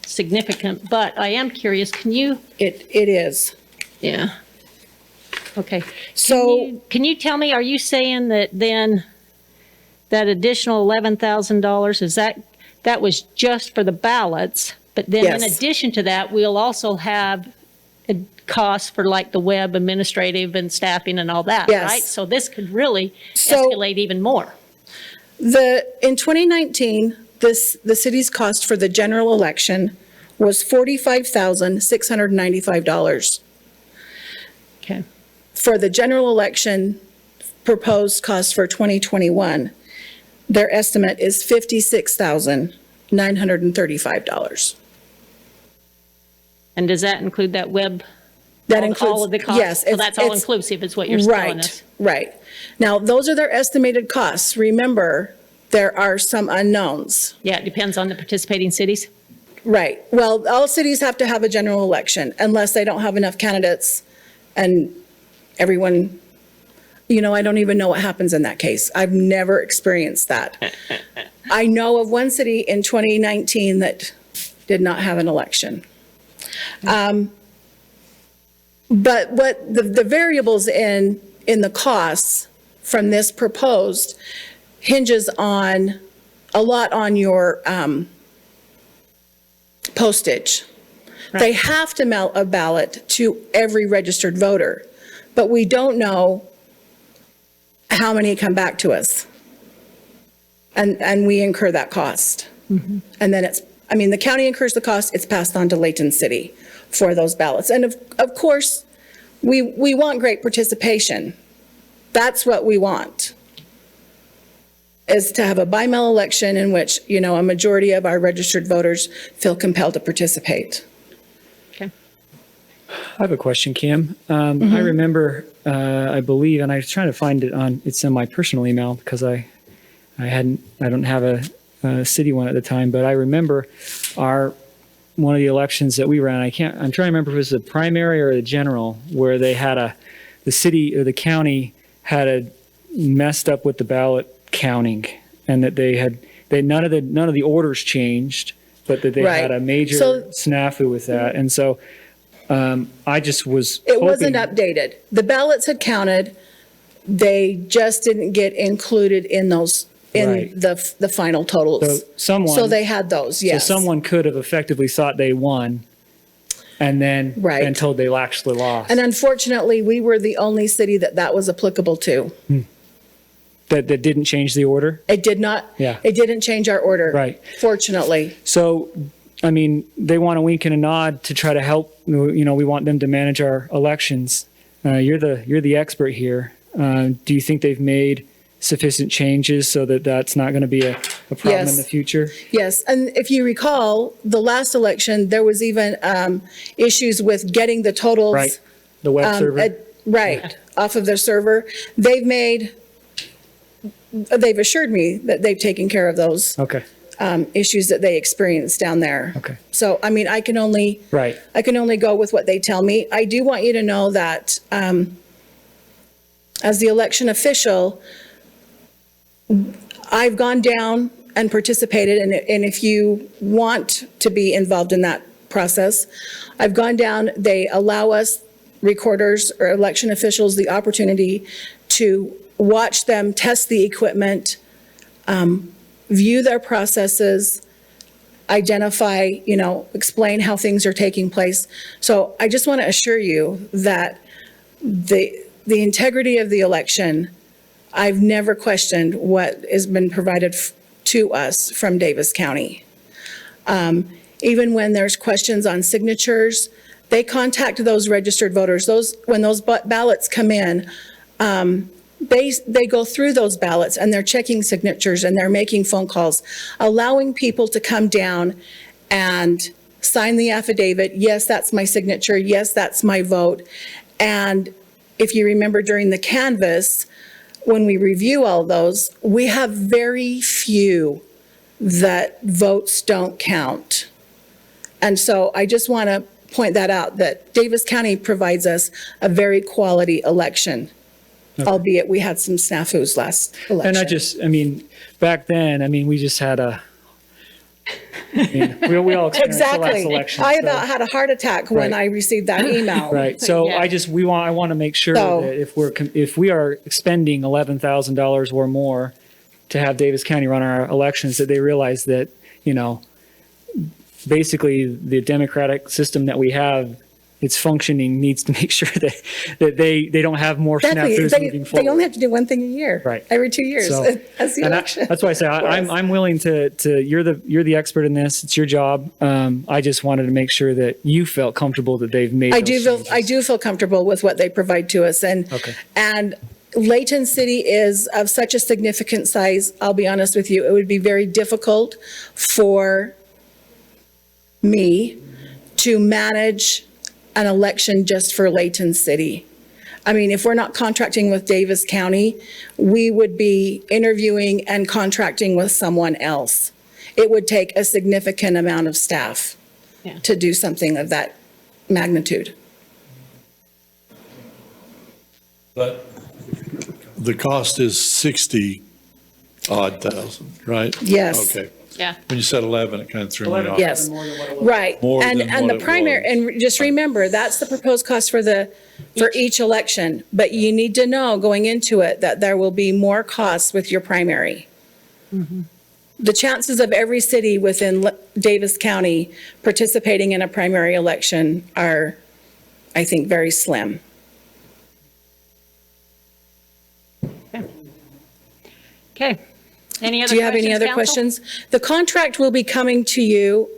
significant. But I am curious. Can you? It is. Yeah. Okay. So Can you tell me? Are you saying that then that additional $11,000 is that was just for the ballots, but then in Yes. addition to that, we'll also have a cost for like the web administrative and staffing and all that, Yes. right? So this could really So- escalate even more. in 2019, the city's cost for the general election was $45,695. Okay. For the general election proposed cost for 2021, their estimate is $56,935. And does that include that web? That all includes, of the costs? yes. So that's all inclusive is what you're telling us. Right. Now, those are their estimated costs. Remember, there are some unknowns. Yeah, it depends on the participating cities. Right. Well, all cities have to have a general election unless they don't have enough candidates and everyone, I don't even know what happens in that case. I've never experienced that. I know of one city in 2019 that did not have an election. But what the variables in the costs from this proposed hinges on a lot on your postage. Right. They have to mail a ballot to every registered voter, but we don't know how many come back to us. And we incur that cost. And then the county incurs the cost, it's passed on to Layton City for those ballots. And of course, we want great participation. That's what we want, is to have a by-mail election in which, a majority of our registered voters feel compelled to participate. Okay. I have a question, Kim. I remember, I believe, and I was trying to find it it's in my personal email because I don't have a city one at the time, but I remember one of the elections that we ran, I'm trying to remember if it was the primary or the general, where they had the city or the county had messed up with the ballot counting, and that none of the orders changed, but that they Right. had a major snafu with that. And so I just was It hoping, wasn't updated. The ballots had counted, they just didn't get included in those, Right. the final totals. So they had those, yes. So someone could have effectively thought they won, and then Right. been told they actually lost. And unfortunately, we were the only city that was applicable to. That didn't change the order. It did not, Yeah. it didn't change our order. Right. Fortunately. So, they want a wink and a nod to try to help. We want them to manage our elections. You're the expert here. Do you think they've made sufficient changes so that that's not going to be a problem Yes. in the future? Yes, and if you recall, the last election, there was even issues with getting the totals. Right. The web server. Right, off of their server. They've assured me that they've taken care of those Okay, issues that they experienced down there. okay, So, I mean, I can only go with what they tell me. I do want you to know that, as the election official, I've gone down and participated, and if you want to be involved in that process, I've gone down, they allow us recorders or election officials the opportunity to watch them test the equipment, view their processes, identify, explain how things are taking place. So I just want to assure you that the integrity of the election, I've never questioned what has been provided to us from Davis County. Even when there's questions on signatures, they contact those registered voters. When those ballots come in, they go through those ballots and they're checking signatures and they're making phone calls, allowing people to come down and sign the affidavit. Yes, that's my signature. Yes, that's my vote. And if you remember during the canvass, when we review all those, we have very few that votes don't count. And so I just want to point that out, that Davis County provides us a very quality election, albeit we had some snafus last election. And back then, we just had we all experienced the last Exactly. election. I so- about had a heart attack when Right. I received that email. Right. So Yeah. I want to make sure So- that if we are expending $11,000 or more to have Davis County run our elections, that they realize that, basically the democratic system that we have, its functioning needs to make sure that they don't have more Exactly. snafus moving forward. They only have to do one thing a year. Right. Every 2 years. So- That's the And election. that's why I say I'm willing to you're the expert in this. It's your job. I just wanted to make sure that you felt comfortable that they've made. I those do feel comfortable with what they provide to us, and Okay. Layton City is of such a significant size. I'll be honest with you, it would be very difficult for me to manage an election just for Layton City. If we're not contracting with Davis County, we would be interviewing and contracting with someone else. It would take a significant amount of staff Yeah. to do something of that magnitude. But the cost is 60 odd thousand, right? Yes. Okay. Yeah. When you said 11, it kind of threw me off. Yes, right. More And than and what the it primary, was. and just remember, that's the proposed cost for each election. But you need to know going into it that there will be more costs with your primary. The chances of every city within Davis County participating in a primary election are, I think, very slim. Okay. Any other questions, Do you have any other council? questions? The contract will be coming to you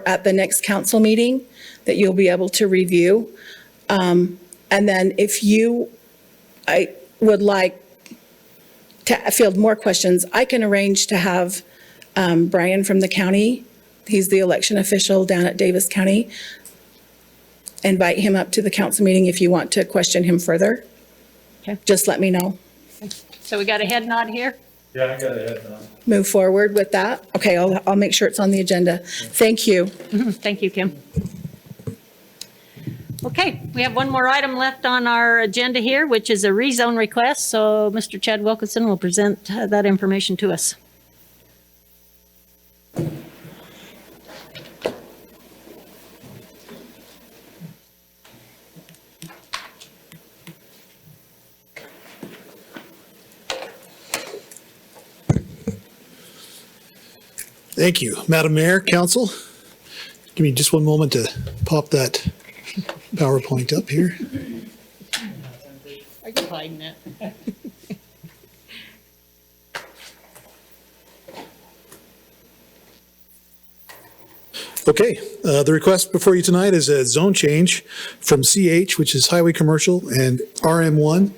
at the next council meeting that you'll be able to review. And then if I would like to field more questions, I can arrange to have Brian from the county, he's the election official down at Davis County, invite him up to the council meeting if you want to question him further. Okay. Just let me know. So we got a head nod here? Yeah, I got it now. Move forward with that. Okay, I'll make sure it's on the agenda. Thank you. Thank you, Kim. Okay, we have one more item left on our agenda here, which is a rezone request. So Mr. Chad Wilkinson will present that information to us. Thank you. Madam Mayor, Council, give me just one moment to pop that PowerPoint up here. Are you hiding it? Okay, the request before you tonight is a zone change from CH, which is highway commercial, and RM1,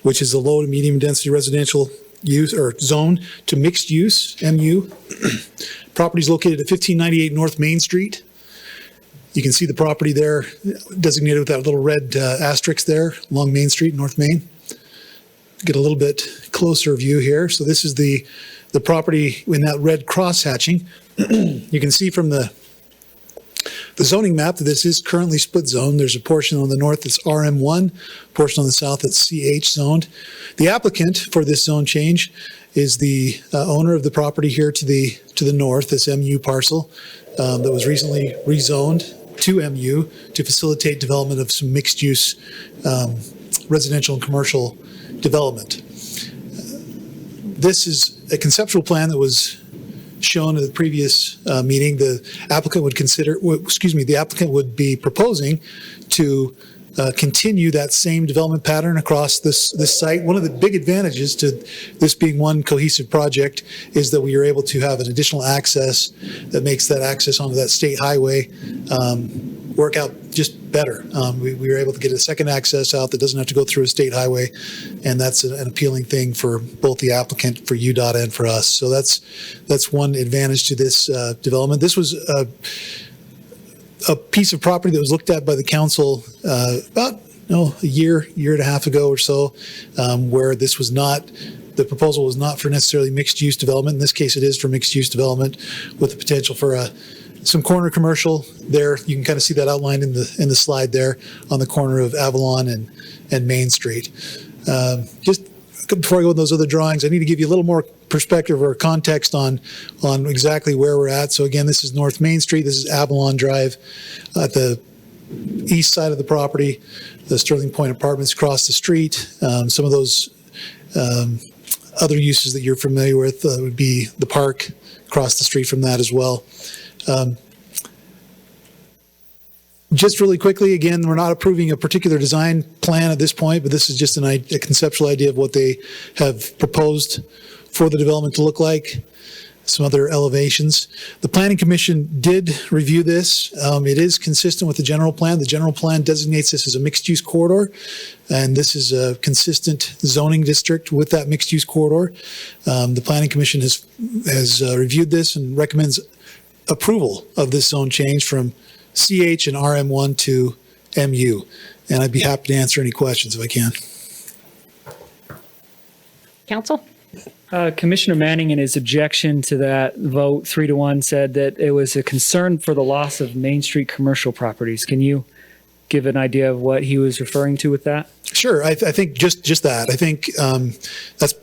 which is the low to medium density residential use or zone, to mixed use, MU. Property is located at 1598 North Main Street You can see the property there designated with that little red asterisk there along Main Street, North Main. Get a little bit closer view here. So this is the property in that red cross hatching. You can see from the zoning map that this is currently split zone. There's a portion on the north that's RM1, portion on the south that's CH zoned. The applicant for this zone change is the owner of the property here to the north, this MU parcel that was recently rezoned to MU to facilitate development of some mixed-use residential and commercial development. This is a conceptual plan that was shown at the previous meeting. The applicant would be proposing to continue that same development pattern across this site. One of the big advantages to this being one cohesive project is that we are able to have an additional access that makes that access onto that state highway work out just better. We were able to get a second access out that doesn't have to go through a state highway, and that's an appealing thing for both the applicant, for UDOT, and for us. So that's one advantage to this development. This was a piece of property that was looked at by the council about a year and a half ago or so, where this was not, the proposal was not for necessarily mixed use development. In this case, it is for mixed use development with the potential for some corner commercial there. You can kind of see that outlined in the slide there on the corner of Avalon and Main Street. Just before I go with those other drawings, I need to give you a little more perspective or context on exactly where we're at. So again, this is North Main Street. This is Avalon Drive at the east side of the property. The Sterling Point Apartments across the street. Some of those other uses that you're familiar with would be the park across the street from that as well. Just really quickly, again, we're not approving a particular design plan at this point, but this is just a conceptual idea of what they have proposed for the development to look like. Some other elevations. The Planning Commission did review this. It is consistent with the general plan. The general plan designates this as a mixed-use corridor, and this is a consistent zoning district with that mixed-use corridor. The Planning Commission has reviewed this and recommends approval of this zone change from CH and RM1 to MU. And I'd be happy to answer any questions if I can. Council? Commissioner Manning, in his objection to that vote, 3-1, said that it was a concern for the loss of Main Street commercial properties. Can you give an idea of what he was referring to with that? Sure. I think just that. I think that's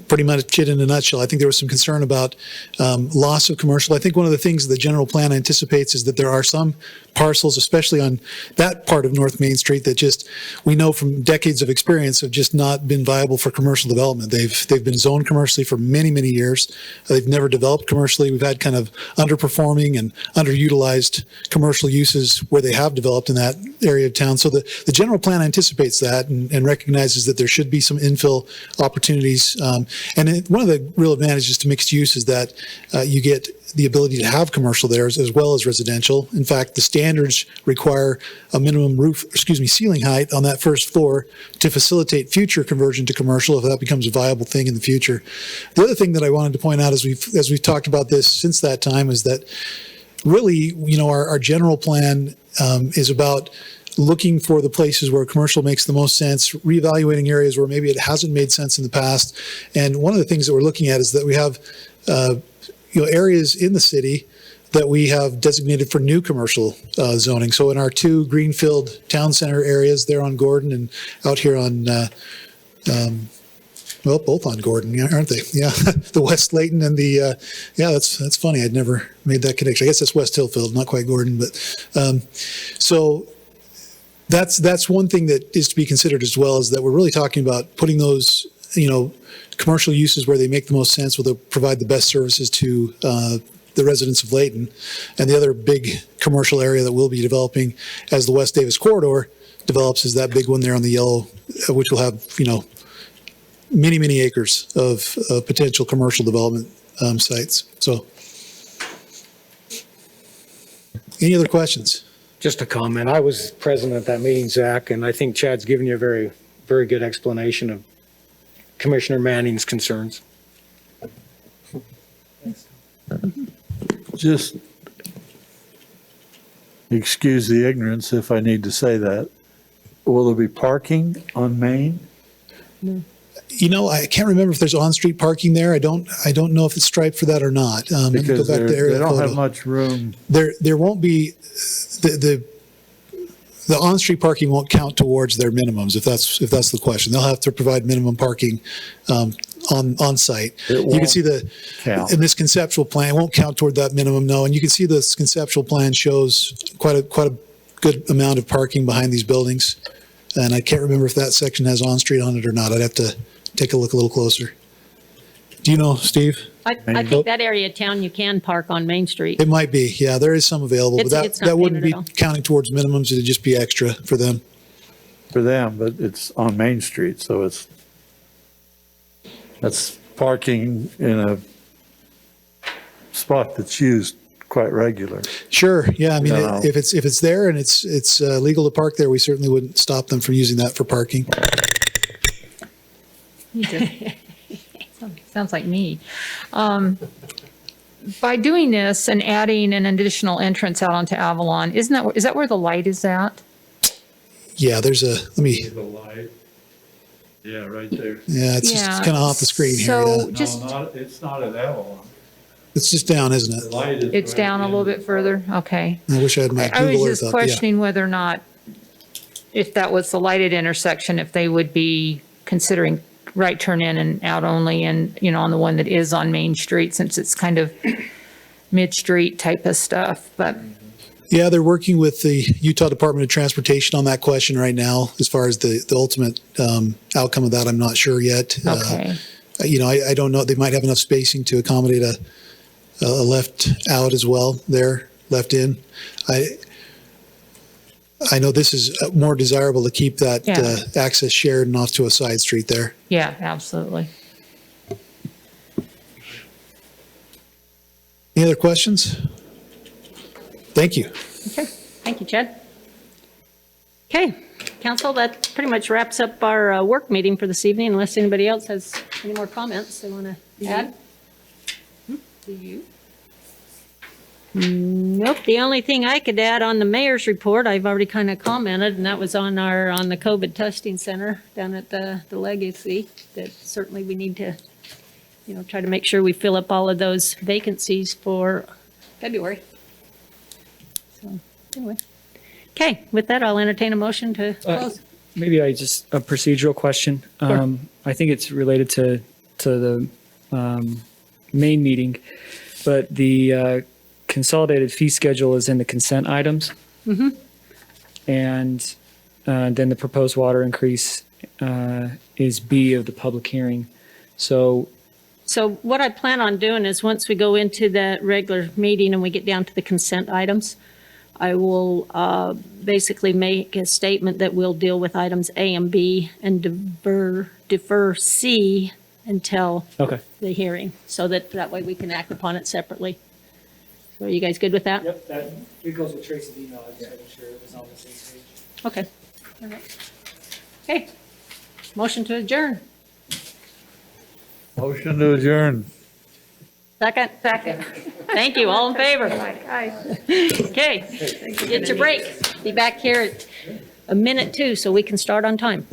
pretty much it in a nutshell. I think there was some concern about loss of commercial. I think one of the things the general plan anticipates is that there are some parcels, especially on that part of North Main Street, that just, we know from decades of experience, have just not been viable for commercial development. They've been zoned commercially for many, many years. They've never developed commercially. We've had kind of underperforming and underutilized commercial uses where they have developed in that area of town. So the general plan anticipates that and recognizes that there should be some infill opportunities. One of the real advantages to mixed use is that you get the ability to have commercial there as well as residential. In fact, the standards require a minimum ceiling height on that first floor to facilitate future conversion to commercial if that becomes a viable thing in the future. The other thing that I wanted to point out as we've talked about this since that time is that really, our general plan is about looking for the places where commercial makes the most sense, reevaluating areas where maybe it hasn't made sense in the past. And one of the things that we're looking at is that we have areas in the city that we have designated for new commercial zoning. So in our two greenfield town center areas there on Gordon and out here on, both on Gordon, aren't they? Yeah, the West Layton and the, that's funny. I'd never made that connection. I guess that's West Hillfield, not quite Gordon, but so that's one thing that is to be considered as well, is that we're really talking about putting those, commercial uses where they make the most sense, where they'll provide the best services to the residents of Layton. And the other big commercial area that we'll be developing as the West Davis corridor develops is that big one there on the yellow, which will have, many, many acres of potential commercial development sites. So any other questions? Just a comment. I was present at that meeting, Zach, and I think Chad's given you a very, very good explanation of Commissioner Manning's concerns. Just excuse the ignorance if I need to say that. Will there be parking on Main? You know, I can't remember if there's on-street parking there. I don't know if it's striped for that or not. Let me go Because back to the they aerial don't have photo. much room. There won't be, the on-street parking won't count towards their minimums, if that's the question. They'll have to provide minimum parking on site. You can see count. in this conceptual plan, it won't count toward that minimum, no. And you can see this conceptual plan shows quite a good amount of parking behind these buildings. And I can't remember if that section has on-street on it or not. I'd have to take a look a little closer. Do you know, Steve? I think that area of town, you can park on Main Street. It might be, yeah, there is some available, but It's not that wouldn't painted be at all. counting towards minimums, it'd just be extra for them. For them, but it's on Main Street, so that's parking in a spot that's used quite regular. Sure, yeah, I mean, No. if it's there and it's legal to park there, we certainly wouldn't stop them from using that for parking. Sounds like me. By doing this and adding an additional entrance out onto Avalon, is that where the light is at? Yeah, let me, The light. Yeah, right there. yeah, it's just kind of off the screen here, So yeah. just, It's not at Avalon. It's just down, isn't it? Light is it's right down a in- little bit further? Okay. I wish I had my I was Google just Earth up, yeah. questioning whether or not, if that was the lighted intersection, if they would be considering right turn in and out only and, on the one that is on Main Street, since it's kind of mid-street type of stuff, but, Yeah, they're working with the Utah Department of Transportation on that question right now. As far as the ultimate outcome of that, I'm not sure yet. okay. I don't know, they might have enough spacing to accommodate a left out as well there, left in. I know this is more desirable to keep that Yeah. access shared and off to a side street there. Yeah, absolutely. Any other questions? Thank you. Okay, thank you, Chad. Okay, council, that pretty much wraps up our work meeting for this evening, unless anybody else has any more comments they want to add. Do you? Nope, the only thing I could add on the mayor's report, I've already kind of commented, and that was on the COVID testing center down at the Legacy, that certainly we need to, try to make sure we fill up all of those vacancies for February. So, anyway. Okay, with that, I'll entertain a motion to close. Maybe a procedural question. Sure. I think it's related to the main meeting, but the consolidated fee schedule is in the consent items. Mm-hmm. And then the proposed water increase is B of the public hearing. So So what I plan on doing is, once we go into the regular meeting and we get down to the consent items, I will basically make a statement that we'll deal with items A and B and defer C until okay. the hearing, so that way we can act upon it separately. So are you guys good with that? Yep, it goes with Tracy's email. I just making sure it was on the same page. Okay. All right. Okay. Motion to adjourn. Motion to adjourn. Second? Second. Thank you. All in favor? Okay. Get your break. Be back here at a minute 2 so we can start on time.